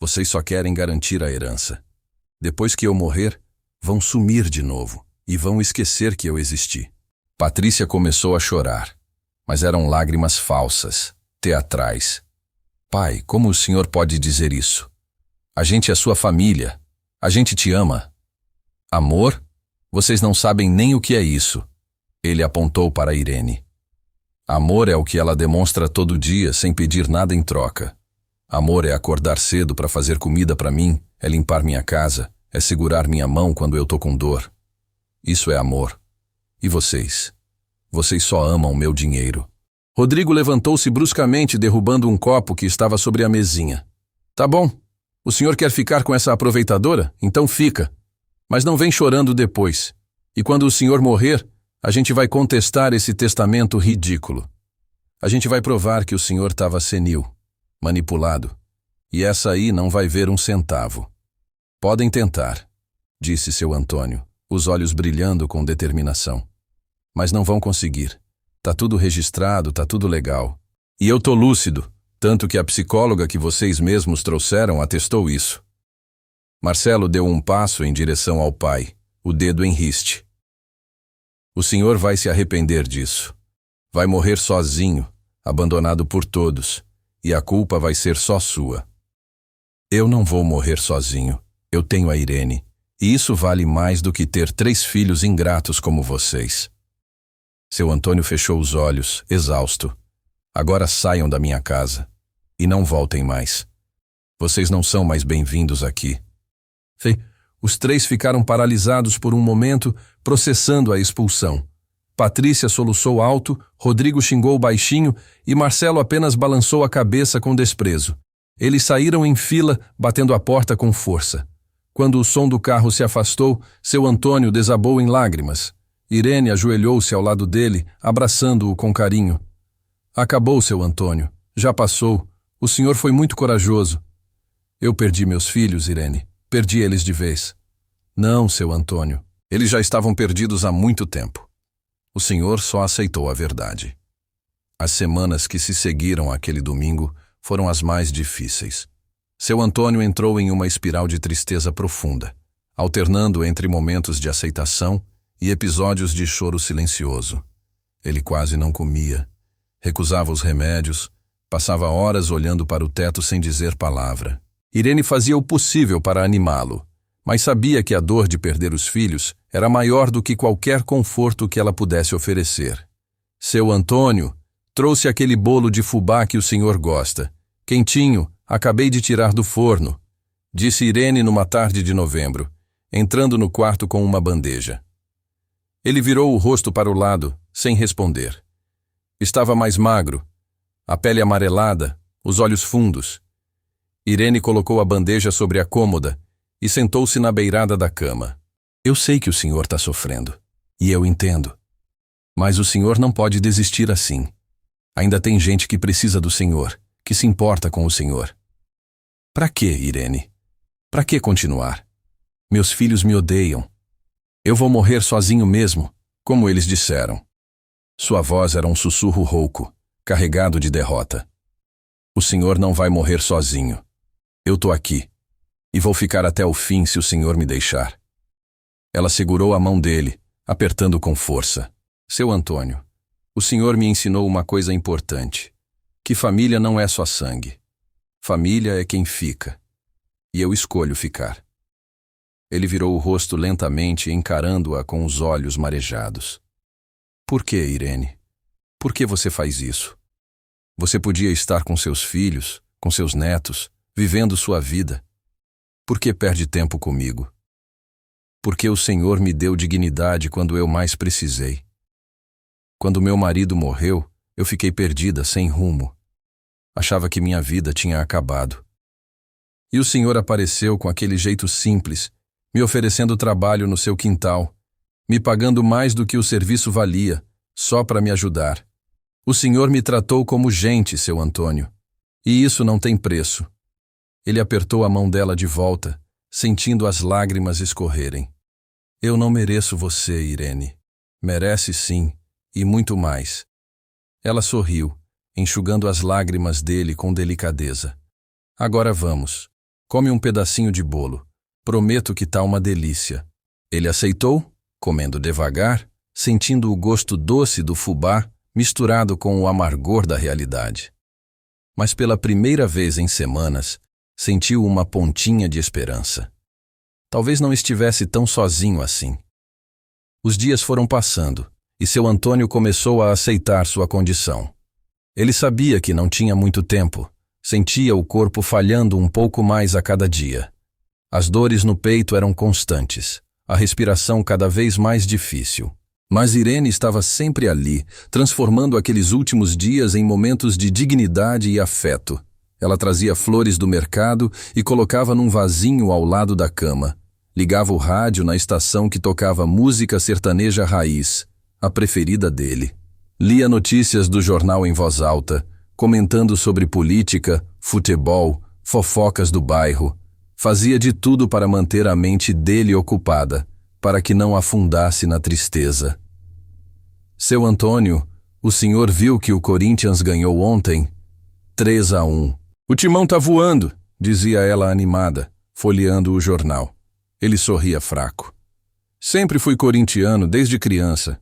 Vocês só querem garantir a herança. Depois que eu morrer, vão sumir de novo e vão esquecer que eu existi. Patrícia começou a chorar, mas eram lágrimas falsas, teatrais. Pai, como o senhor pode dizer isso? A gente é sua família. A gente te ama. Amor? Vocês não sabem nem o que é isso. Ele apontou para Irene. Amor é o que ela demonstra todo dia sem pedir nada em troca. Amor é acordar cedo para fazer comida para mim, é limpar minha casa, é segurar minha mão quando eu tô com dor. Isso é amor. E vocês? Vocês só amam meu dinheiro. Rodrigo levantou-se bruscamente, derrubando um copo que estava sobre a mesinha. Tá bom. O senhor quer ficar com essa aproveitadora? Então fica. Mas não vem chorando depois. E quando o senhor morrer, a gente vai contestar esse testamento ridículo. A gente vai provar que o senhor estava senil, manipulado. E essa aí não vai ver um centavo. Podem tentar, disse seu Antônio, os olhos brilhando com determinação. Mas não vão conseguir. Tá tudo registrado, tá tudo legal. E eu tô lúcido, tanto que a psicóloga que vocês mesmos trouxeram atestou isso. Marcelo deu um passo em direção ao pai, o dedo em riste. O senhor vai se arrepender disso. Vai morrer sozinho, abandonado por todos, e a culpa vai ser só sua. Eu não vou morrer sozinho. Eu tenho a Irene, e isso vale mais do que ter 3 filhos ingratos como vocês. Seu Antônio fechou os olhos, exausto. Agora saiam da minha casa. E não voltem mais. Vocês não são mais bem-vindos aqui. Os 3 ficaram paralisados por um momento, processando a expulsão. Patrícia soluçou alto, Rodrigo xingou baixinho e Marcelo apenas balançou a cabeça com desprezo. Eles saíram em fila, batendo a porta com força. Quando o som do carro se afastou, seu Antônio desabou em lágrimas. Irene ajoelhou-se ao lado dele, abraçando-o com carinho. Acabou, seu Antônio. Já passou. O senhor foi muito corajoso. Eu perdi meus filhos, Irene. Perdi eles de vez. Não, seu Antônio. Eles já estavam perdidos há muito tempo. O senhor só aceitou a verdade. As semanas que se seguiram àquele domingo foram as mais difíceis. Seu Antônio entrou em uma espiral de tristeza profunda, alternando entre momentos de aceitação e episódios de choro silencioso. Ele quase não comia, recusava os remédios, passava horas olhando para o teto sem dizer palavra. Irene fazia o possível para animá-lo, mas sabia que a dor de perder os filhos era maior do que qualquer conforto que ela pudesse oferecer. Seu Antônio trouxe aquele bolo de fubá que o senhor gosta. Quentinho, acabei de tirar do forno, disse Irene numa tarde de novembro, entrando no quarto com uma bandeja. Ele virou o rosto para o lado, sem responder. Estava mais magro, a pele amarelada, os olhos fundos. Irene colocou a bandeja sobre a cômoda e sentou-se na beirada da cama. Eu sei que o senhor está sofrendo, e eu entendo. Mas o senhor não pode desistir assim. Ainda tem gente que precisa do senhor, que se importa com o senhor. Para que, Irene? Para que continuar? Meus filhos me odeiam. Eu vou morrer sozinho mesmo, como eles disseram. Sua voz era um sussurro rouco, carregado de derrota. O senhor não vai morrer sozinho. Eu tô aqui, e vou ficar até o fim se o senhor me deixar. Ela segurou a mão dele, apertando com força. Seu Antônio, o senhor me ensinou uma coisa importante, que família não é só sangue. Família é quem fica, e eu escolho ficar. Ele virou o rosto lentamente, encarando-a com os olhos marejados. Por que, Irene? Por que você faz isso? Você podia estar com seus filhos, com seus netos, vivendo sua vida. Por que perde tempo comigo? Porque o Senhor me deu dignidade quando eu mais precisei. Quando meu marido morreu, eu fiquei perdida, sem rumo. Achava que minha vida tinha acabado. E o Senhor apareceu com aquele jeito simples, me oferecendo trabalho no seu quintal, me pagando mais do que o serviço valia, só para me ajudar. O Senhor me tratou como gente, seu Antônio, e isso não tem preço. Ele apertou a mão dela de volta, sentindo as lágrimas escorrerem. Eu não mereço você, Irene. Merece sim, e muito mais. Ela sorriu, enxugando as lágrimas dele com delicadeza. Agora vamos. Come um pedacinho de bolo. Prometo que tá uma delícia. Ele aceitou, comendo devagar, sentindo o gosto doce do fubá misturado com o amargor da realidade. Mas pela primeira vez em semanas, sentiu uma pontinha de esperança. Talvez não estivesse tão sozinho assim. Os dias foram passando e seu Antônio começou a aceitar sua condição. Ele sabia que não tinha muito tempo, sentia o corpo falhando um pouco mais a cada dia. As dores no peito eram constantes, a respiração cada vez mais difícil. Mas Irene estava sempre ali, transformando aqueles últimos dias em momentos de dignidade e afeto. Ela trazia flores do mercado e colocava num vasinho ao lado da cama. Ligava o rádio na estação que tocava música sertaneja raiz, a preferida dele. Lia notícias do jornal em voz alta, comentando sobre política, futebol, fofocas do bairro. Fazia de tudo para manter a mente dele ocupada, para que não afundasse na tristeza. Seu Antônio, o senhor viu que o Corinthians ganhou ontem? 3-1. O timão tá voando, dizia ela animada, folheando o jornal. Ele sorria fraco. Sempre fui corintiano desde criança.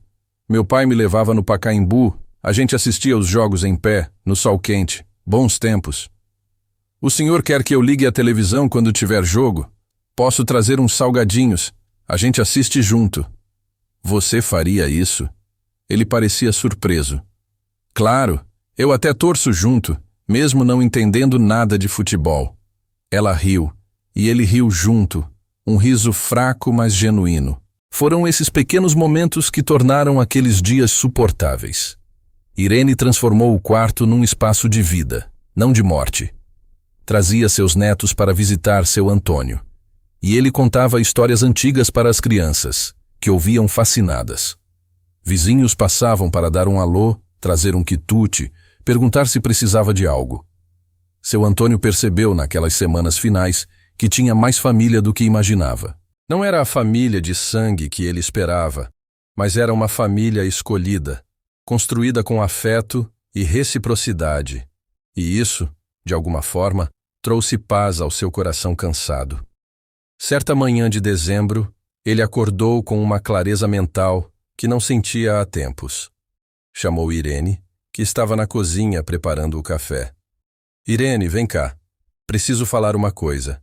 Meu pai me levava no Pacaembu, a gente assistia os jogos em pé, no sol quente. Bons tempos. O senhor quer que eu ligue a televisão quando tiver jogo? Posso trazer uns salgadinhos. A gente assiste junto. Você faria isso? Ele parecia surpreso. Claro, eu até torço junto, mesmo não entendendo nada de futebol. Ela riu, e ele riu junto, um riso fraco, mas genuíno. Foram esses pequenos momentos que tornaram aqueles dias suportáveis. Irene transformou o quarto num espaço de vida, não de morte. Trazia seus netos para visitar seu Antônio. E ele contava histórias antigas para as crianças, que ouviam fascinadas. Vizinhos passavam para dar um alô, trazer um quitute, perguntar se precisava de algo. Seu Antônio percebeu naquelas semanas finais que tinha mais família do que imaginava. Não era a família de sangue que ele esperava, mas era uma família escolhida, construída com afeto e reciprocidade. E isso, de alguma forma, trouxe paz ao seu coração cansado. Certa manhã de dezembro, ele acordou com uma clareza mental que não sentia há tempos. Chamou Irene, que estava na cozinha preparando o café. Irene, vem cá. Preciso falar uma coisa.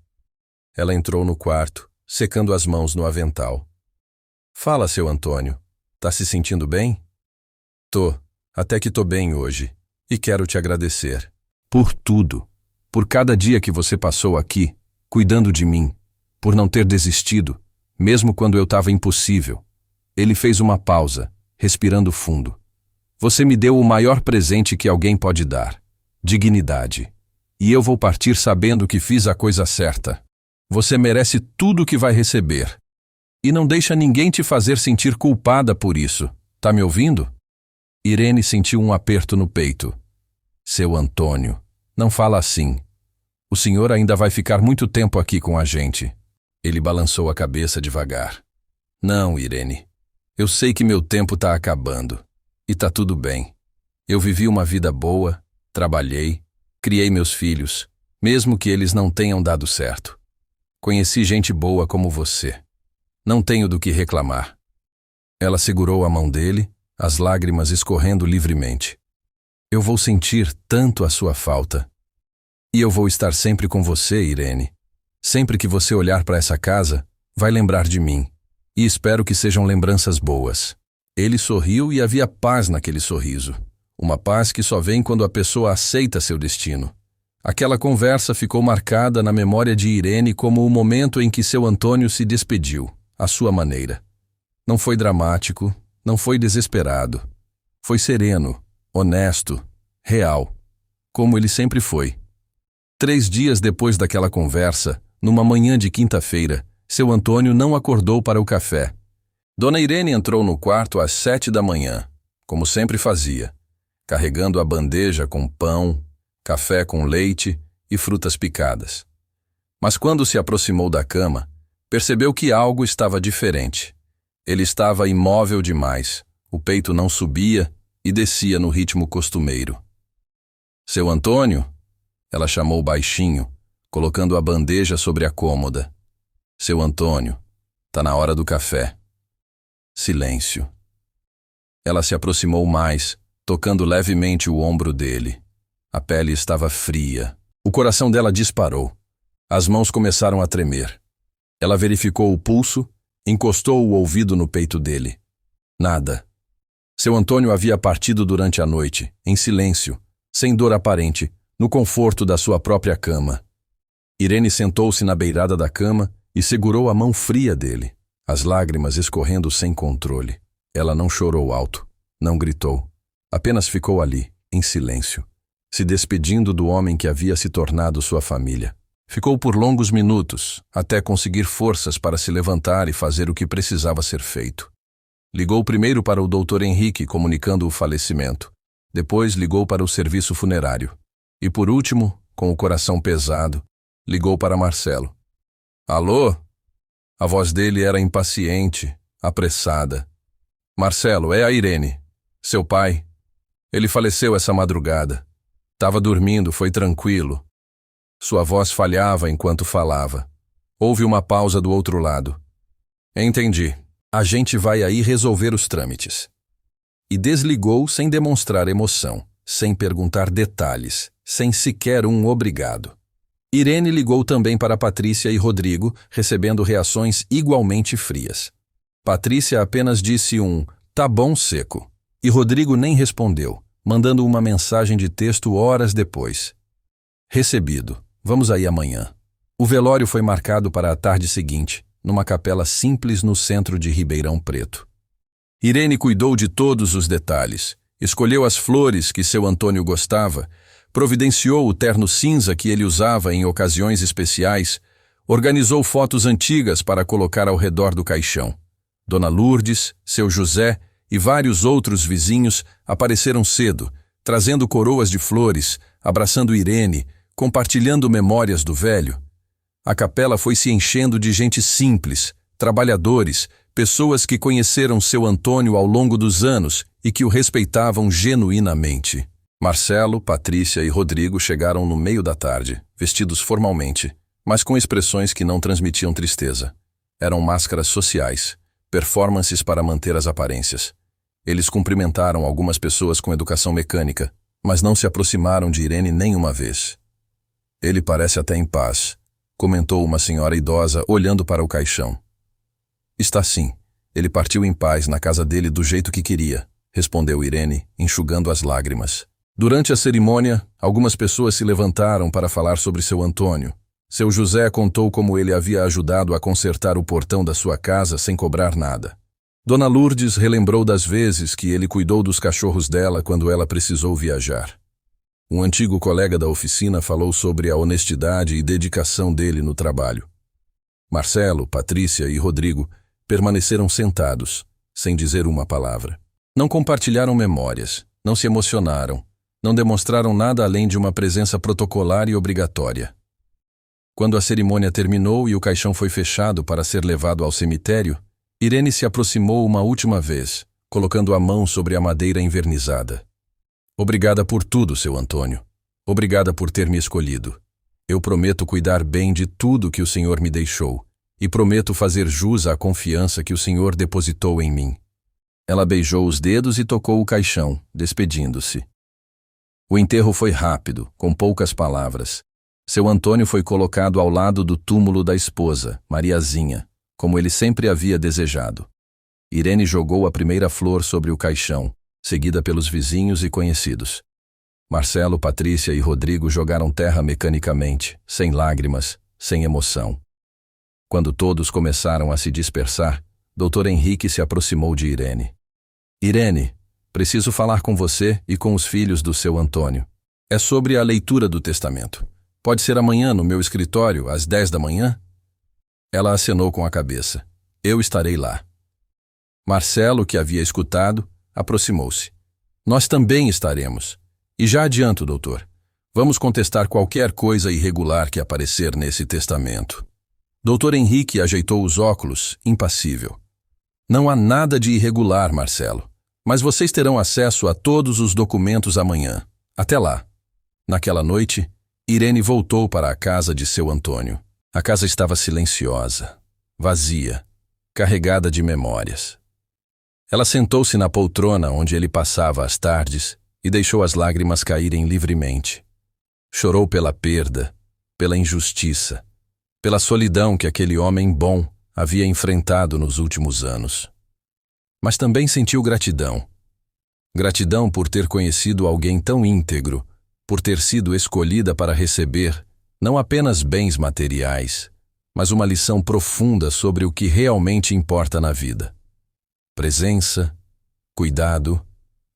Ela entrou no quarto, secando as mãos no avental. Fala, seu Antônio. Tá se sentindo bem? Tô. Até que tô bem hoje. E quero te agradecer. Por tudo. Por cada dia que você passou aqui, cuidando de mim. Por não ter desistido, mesmo quando eu estava impossível. Ele fez uma pausa, respirando fundo. Você me deu o maior presente que alguém pode dar. Dignidade. E eu vou partir sabendo que fiz a coisa certa. Você merece tudo o que vai receber. E não deixa ninguém te fazer sentir culpada por isso. Tá me ouvindo? Irene sentiu um aperto no peito. Seu Antônio, não fala assim. O senhor ainda vai ficar muito tempo aqui com a gente. Ele balançou a cabeça devagar. Não, Irene. Eu sei que meu tempo tá acabando. E tá tudo bem. Eu vivi uma vida boa, trabalhei, criei meus filhos, mesmo que eles não tenham dado certo. Conheci gente boa como você. Não tenho do que reclamar. Ela segurou a mão dele, as lágrimas escorrendo livremente. Eu vou sentir tanto a sua falta. E eu vou estar sempre com você, Irene. Sempre que você olhar para essa casa, vai lembrar de mim. E espero que sejam lembranças boas. Ele sorriu e havia paz naquele sorriso. Uma paz que só vem quando a pessoa aceita seu destino. Aquela conversa ficou marcada na memória de Irene como o momento em que seu Antônio se despediu, à sua maneira. Não foi dramático, não foi desesperado. Foi sereno, honesto, real, como ele sempre foi. 3 dias depois daquela conversa, numa manhã de quinta-feira, seu Antônio não acordou para o café. Dona Irene entrou no quarto às 7 da manhã, como sempre fazia, carregando a bandeja com pão, café com leite e frutas picadas. Mas quando se aproximou da cama, percebeu que algo estava diferente. Ele estava imóvel demais, o peito não subia e descia no ritmo costumeiro. Seu Antônio? Ela chamou baixinho, colocando a bandeja sobre a cômoda. Seu Antônio, tá na hora do café. Silêncio. Ela se aproximou mais, tocando levemente o ombro dele. A pele estava fria. O coração dela disparou. As mãos começaram a tremer. Ela verificou o pulso, encostou o ouvido no peito dele. Nada. Seu Antônio havia partido durante a noite, em silêncio, sem dor aparente, no conforto da sua própria cama. Irene sentou-se na beirada da cama e segurou a mão fria dele, as lágrimas escorrendo sem controle. Ela não chorou alto, não gritou, apenas ficou ali, em silêncio, se despedindo do homem que havia se tornado sua família. Ficou por longos minutos, até conseguir forças para se levantar e fazer o que precisava ser feito. Ligou primeiro para o Dr. Henrique, comunicando o falecimento. Depois ligou para o serviço funerário. E por último, com o coração pesado, ligou para Marcelo. Alô? A voz dele era impaciente, apressada. Marcelo, é a Irene. Seu pai. Ele faleceu essa madrugada. Tava dormindo, foi tranquilo. Sua voz falhava enquanto falava. Houve uma pausa do outro lado. Entendi. A gente vai aí resolver os trâmites. E desligou sem demonstrar emoção, sem perguntar detalhes, sem sequer um obrigado. Irene ligou também para Patrícia e Rodrigo, recebendo reações igualmente frias. Patrícia apenas disse um "tá bom" seco, e Rodrigo nem respondeu, mandando uma mensagem de texto horas depois. Recebido. Vamos aí amanhã. O velório foi marcado para a tarde seguinte, numa capela simples no centro de Ribeirão Preto. Irene cuidou de todos os detalhes, escolheu as flores que seu Antônio gostava, providenciou o terno cinza que ele usava em ocasiões especiais, organizou fotos antigas para colocar ao redor do caixão. Dona Lourdes, seu José e vários outros vizinhos apareceram cedo, trazendo coroas de flores, abraçando Irene, compartilhando memórias do velho. A capela foi se enchendo de gente simples, trabalhadores, pessoas que conheceram seu Antônio ao longo dos anos e que o respeitavam genuinamente. Marcelo, Patrícia e Rodrigo chegaram no meio da tarde, vestidos formalmente, mas com expressões que não transmitiam tristeza. Eram máscaras sociais, performances para manter as aparências. Eles cumprimentaram algumas pessoas com educação mecânica, mas não se aproximaram de Irene nenhuma vez. Ele parece até em paz, comentou uma senhora idosa olhando para o caixão. Está sim. Ele partiu em paz na casa dele do jeito que queria, respondeu Irene, enxugando as lágrimas. Durante a cerimônia, algumas pessoas se levantaram para falar sobre seu Antônio. Seu José contou como ele havia ajudado a consertar o portão da sua casa sem cobrar nada. Dona Lourdes relembrou das vezes que ele cuidou dos cachorros dela quando ela precisou viajar. Um antigo colega da oficina falou sobre a honestidade e dedicação dele no trabalho. Marcelo, Patrícia e Rodrigo permaneceram sentados, sem dizer uma palavra. Não compartilharam memórias, não se emocionaram, não demonstraram nada além de uma presença protocolar e obrigatória. Quando a cerimônia terminou e o caixão foi fechado para ser levado ao cemitério, Irene se aproximou uma última vez, colocando a mão sobre a madeira envernizada. Obrigada por tudo, seu Antônio. Obrigada por ter me escolhido. Eu prometo cuidar bem de tudo que o Senhor me deixou e prometo fazer jus à confiança que o Senhor depositou em mim. Ela beijou os dedos e tocou o caixão, despedindo-se. O enterro foi rápido, com poucas palavras. Seu Antônio foi colocado ao lado do túmulo da esposa, Mariazinha, como ele sempre havia desejado. Irene jogou a primeira flor sobre o caixão, seguida pelos vizinhos e conhecidos. Marcelo, Patrícia e Rodrigo jogaram terra mecanicamente, sem lágrimas, sem emoção. Quando todos começaram a se dispersar, Dr. Henrique se aproximou de Irene. Irene, preciso falar com você e com os filhos do seu Antônio. É sobre a leitura do testamento. Pode ser amanhã no meu escritório, às 10 da manhã? Ela acenou com a cabeça. Eu estarei lá. Marcelo, que havia escutado, aproximou-se. Nós também estaremos. E já adianto, doutor. Vamos contestar qualquer coisa irregular que aparecer nesse testamento. Dr. Henrique ajeitou os óculos, impassível. Não há nada de irregular, Marcelo. Mas vocês terão acesso a todos os documentos amanhã. Até lá. Naquela noite, Irene voltou para a casa de seu Antônio. A casa estava silenciosa, vazia, carregada de memórias. Ela sentou-se na poltrona onde ele passava as tardes e deixou as lágrimas caírem livremente. Chorou pela perda, pela injustiça, pela solidão que aquele homem bom havia enfrentado nos últimos anos. Mas também sentiu gratidão. Gratidão por ter conhecido alguém tão íntegro, por ter sido escolhida para receber não apenas bens materiais, mas uma lição profunda sobre o que realmente importa na vida. Presença, cuidado,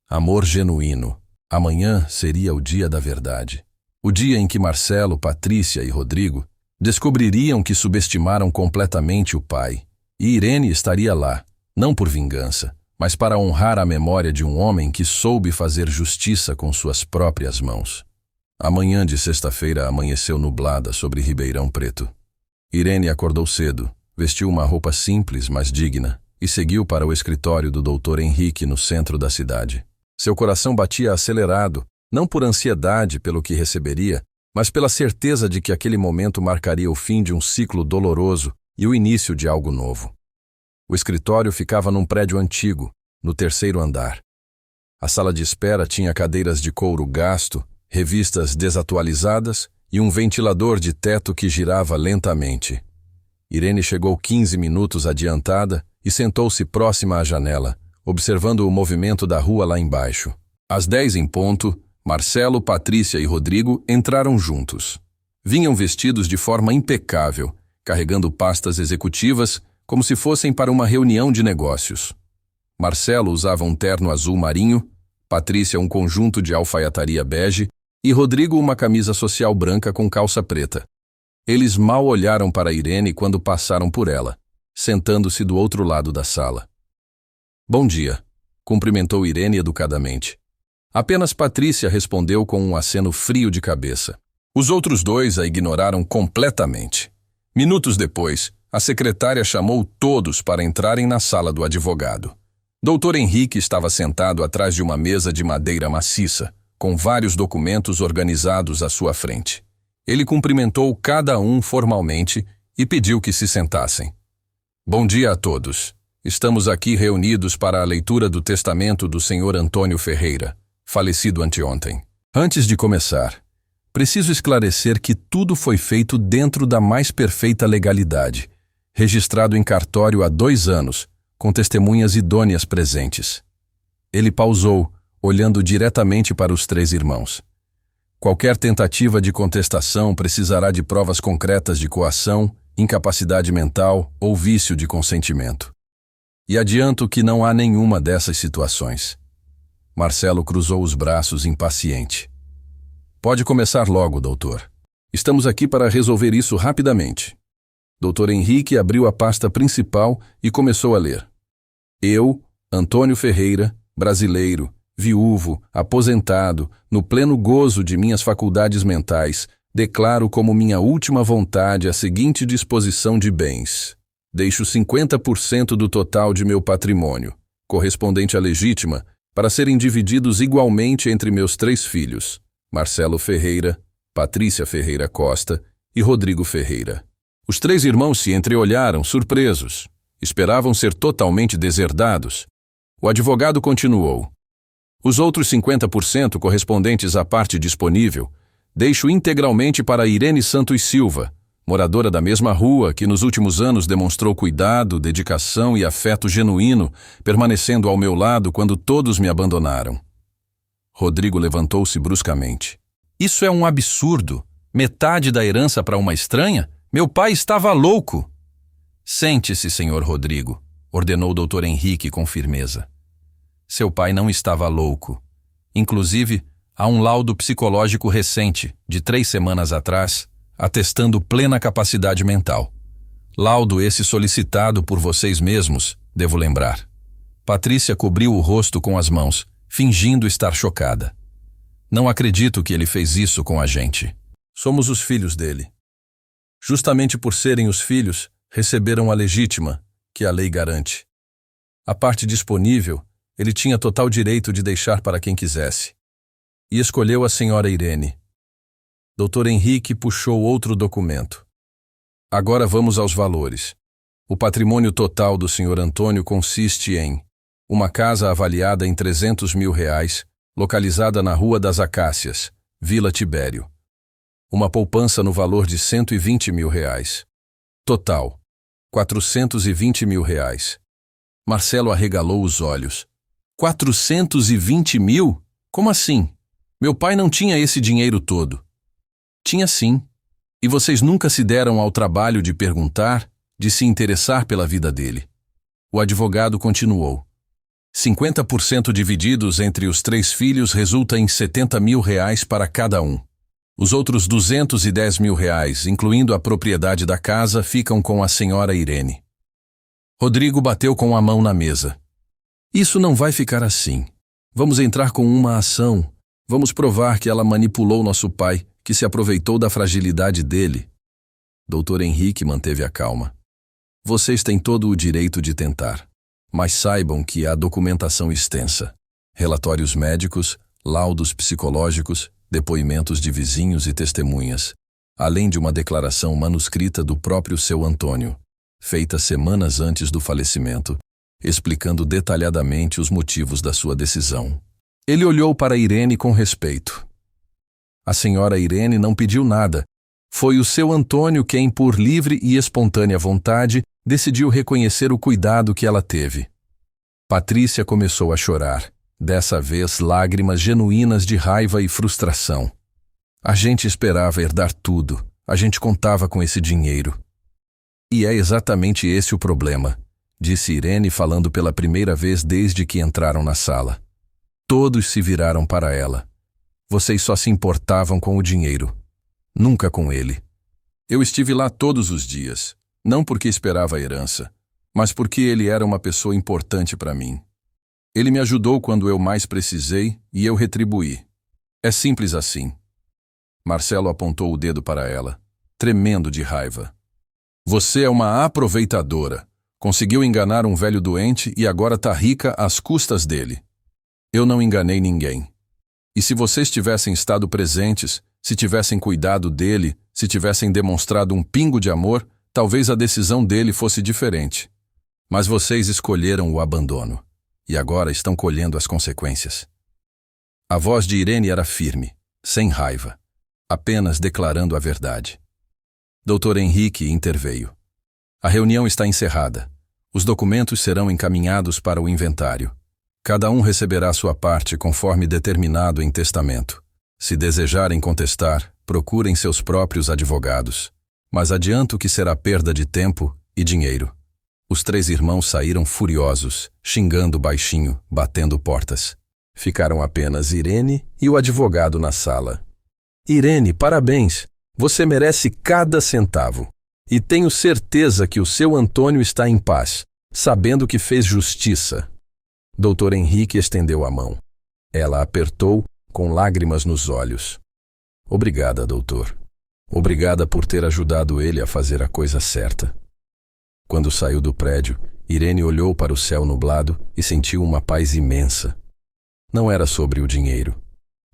amor genuíno. Amanhã seria o dia da verdade. O dia em que Marcelo, Patrícia e Rodrigo descobririam que subestimaram completamente o pai. E Irene estaria lá, não por vingança, mas para honrar a memória de um homem que soube fazer justiça com suas próprias mãos. A manhã de sexta-feira amanheceu nublada sobre Ribeirão Preto. Irene acordou cedo, vestiu uma roupa simples, mas digna, e seguiu para o escritório do Dr. Henrique no centro da cidade. Seu coração batia acelerado, não por ansiedade pelo que receberia, mas pela certeza de que aquele momento marcaria o fim de um ciclo doloroso e o início de algo novo. O escritório ficava num prédio antigo, no 3º andar. A sala de espera tinha cadeiras de couro gasto, revistas desatualizadas e um ventilador de teto que girava lentamente. Irene chegou 15 minutos adiantada e sentou-se próxima à janela, observando o movimento da rua lá embaixo. Às 10 em ponto, Marcelo, Patrícia e Rodrigo entraram juntos. Vinham vestidos de forma impecável, carregando pastas executivas como se fossem para uma reunião de negócios. Marcelo usava um terno azul marinho, Patrícia um conjunto de alfaiataria bege e Rodrigo uma camisa social branca com calça preta. Eles mal olharam para Irene quando passaram por ela, sentando-se do outro lado da sala. "Bom dia", cumprimentou Irene educadamente. Apenas Patrícia respondeu com um aceno frio de cabeça. Os outros dois a ignoraram completamente. Minutos depois, a secretária chamou todos para entrarem na sala do advogado. Dr. Henrique estava sentado atrás de uma mesa de madeira maciça, com vários documentos organizados à sua frente. Ele cumprimentou cada um formalmente e pediu que se sentassem. "Bom dia a todos. Estamos aqui reunidos para a leitura do testamento do Sr. Antônio Ferreira, falecido anteontem. Antes de começar, preciso esclarecer que tudo foi feito dentro da mais perfeita legalidade, registrado em cartório há 2 anos, com testemunhas idôneas presentes." Ele pausou, olhando diretamente para os 3 irmãos. "Qualquer tentativa de contestação precisará de provas concretas de coação, incapacidade mental ou vício de consentimento. E adianto que não há nenhuma dessas situações." Marcelo cruzou os braços impaciente. "Pode começar logo, doutor. Estamos aqui para resolver isso rapidamente." Dr. Henrique abriu a pasta principal e começou a ler. "Eu, Antônio Ferreira, brasileiro, viúvo, aposentado, no pleno gozo de minhas faculdades mentais, declaro como minha última vontade a seguinte disposição de bens. Deixo 50% do total de meu patrimônio, correspondente à legítima, para serem divididos igualmente entre meus 3 filhos, Marcelo Ferreira, Patrícia Ferreira Costa e Rodrigo Ferreira." Os 3 irmãos se entreolharam, surpresos. Esperavam ser totalmente deserdados. O advogado continuou. "Os outros 50% correspondentes à parte disponível, deixo integralmente para Irene Santos Silva, moradora da mesma rua que nos últimos anos demonstrou cuidado, dedicação e afeto genuíno, permanecendo ao meu lado quando todos me abandonaram." Rodrigo levantou-se bruscamente. "Isso é um absurdo. Metade da herança para uma estranha? Meu pai estava louco." "Sente-se, senhor Rodrigo", ordenou o Dr. Henrique com firmeza. "Seu pai não estava louco. Inclusive, há um laudo psicológico recente, de 3 semanas atrás, atestando plena capacidade mental. Laudo esse solicitado por vocês mesmos, devo lembrar." Patrícia cobriu o rosto com as mãos, fingindo estar chocada. "Não acredito que ele fez isso com a gente. Somos os filhos dele. Justamente por serem os filhos, receberam a legítima, que a lei garante. A parte disponível, ele tinha total direito de deixar para quem quisesse. E escolheu a senhora Irene, Dr. Henrique puxou outro documento. Agora vamos aos valores. O patrimônio total do Sr. Antônio consiste em uma casa avaliada em R$300 mil, localizada na Rua das Acácias, Vila Tibério. Uma poupança no valor de R$120 mil. Total, R$420 mil. Marcelo arregalou os olhos. 420 mil? Como assim? Meu pai não tinha esse dinheiro todo. Tinha sim. E vocês nunca se deram ao trabalho de perguntar, de se interessar pela vida dele. O advogado continuou. 50% divididos entre os 3 filhos resulta em R$70 mil para cada um. Os outros R$210 mil, incluindo a propriedade da casa, ficam com a senhora Irene. Rodrigo bateu com a mão na mesa. Isso não vai ficar assim. Vamos entrar com uma ação. Vamos provar que ela manipulou nosso pai, que se aproveitou da fragilidade dele. Dr. Henrique manteve a calma. Vocês têm todo o direito de tentar, mas saibam que há documentação extensa. Relatórios médicos, laudos psicológicos, depoimentos de vizinhos e testemunhas, além de uma declaração manuscrita do próprio seu Antônio, feita semanas antes do falecimento, explicando detalhadamente os motivos da sua decisão. Ele olhou para Irene com respeito. A senhora Irene não pediu nada. Foi o seu Antônio quem, por livre e espontânea vontade, decidiu reconhecer o cuidado que ela teve. Patrícia começou a chorar, dessa vez lágrimas genuínas de raiva e frustração. A gente esperava herdar tudo, a gente contava com esse dinheiro. E é exatamente esse o problema, disse Irene falando pela primeira vez desde que entraram na sala. Todos se viraram para ela. Vocês só se importavam com o dinheiro, nunca com ele. Eu estive lá todos os dias, não porque esperava a herança, mas porque ele era uma pessoa importante para mim. Ele me ajudou quando eu mais precisei e eu retribuí. É simples assim. Marcelo apontou o dedo para ela, tremendo de raiva. Você é uma aproveitadora. Conseguiu enganar um velho doente e agora tá rica às custas dele. Eu não enganei ninguém. E se vocês tivessem estado presentes, se tivessem cuidado dele, se tivessem demonstrado um pingo de amor, talvez a decisão dele fosse diferente. Mas vocês escolheram o abandono. E agora estão colhendo as consequências. A voz de Irene era firme, sem raiva, apenas declarando a verdade. Dr. Henrique interveio. A reunião está encerrada. Os documentos serão encaminhados para o inventário. Cada um receberá sua parte conforme determinado em testamento. Se desejarem contestar, procurem seus próprios advogados. Mas adianto que será perda de tempo e dinheiro. Os 3 irmãos saíram furiosos, xingando baixinho, batendo portas. Ficaram apenas Irene e o advogado na sala. Irene, parabéns! Você merece cada centavo. E tenho certeza que o seu Antônio está em paz, sabendo que fez justiça. Dr. Henrique estendeu a mão. Ela apertou, com lágrimas nos olhos. Obrigada, doutor. Obrigada por ter ajudado ele a fazer a coisa certa. Quando saiu do prédio, Irene olhou para o céu nublado e sentiu uma paz imensa. Não era sobre o dinheiro.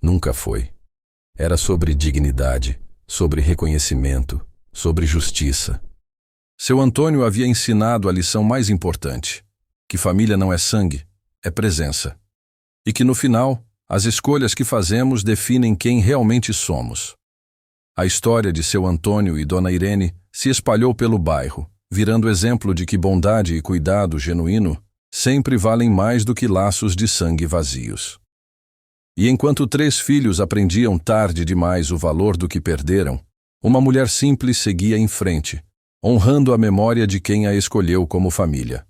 Nunca foi. Era sobre dignidade, sobre reconhecimento, sobre justiça. Seu Antônio havia ensinado a lição mais importante, que família não é sangue, é presença. E que no final, as escolhas que fazemos definem quem realmente somos. A história de seu Antônio e Dona Irene se espalhou pelo bairro, virando exemplo de que bondade e cuidado genuíno sempre valem mais do que laços de sangue vazios. E enquanto 3 filhos aprendiam tarde demais o valor do que perderam, uma mulher simples seguia em frente, honrando a memória de quem a escolheu como família.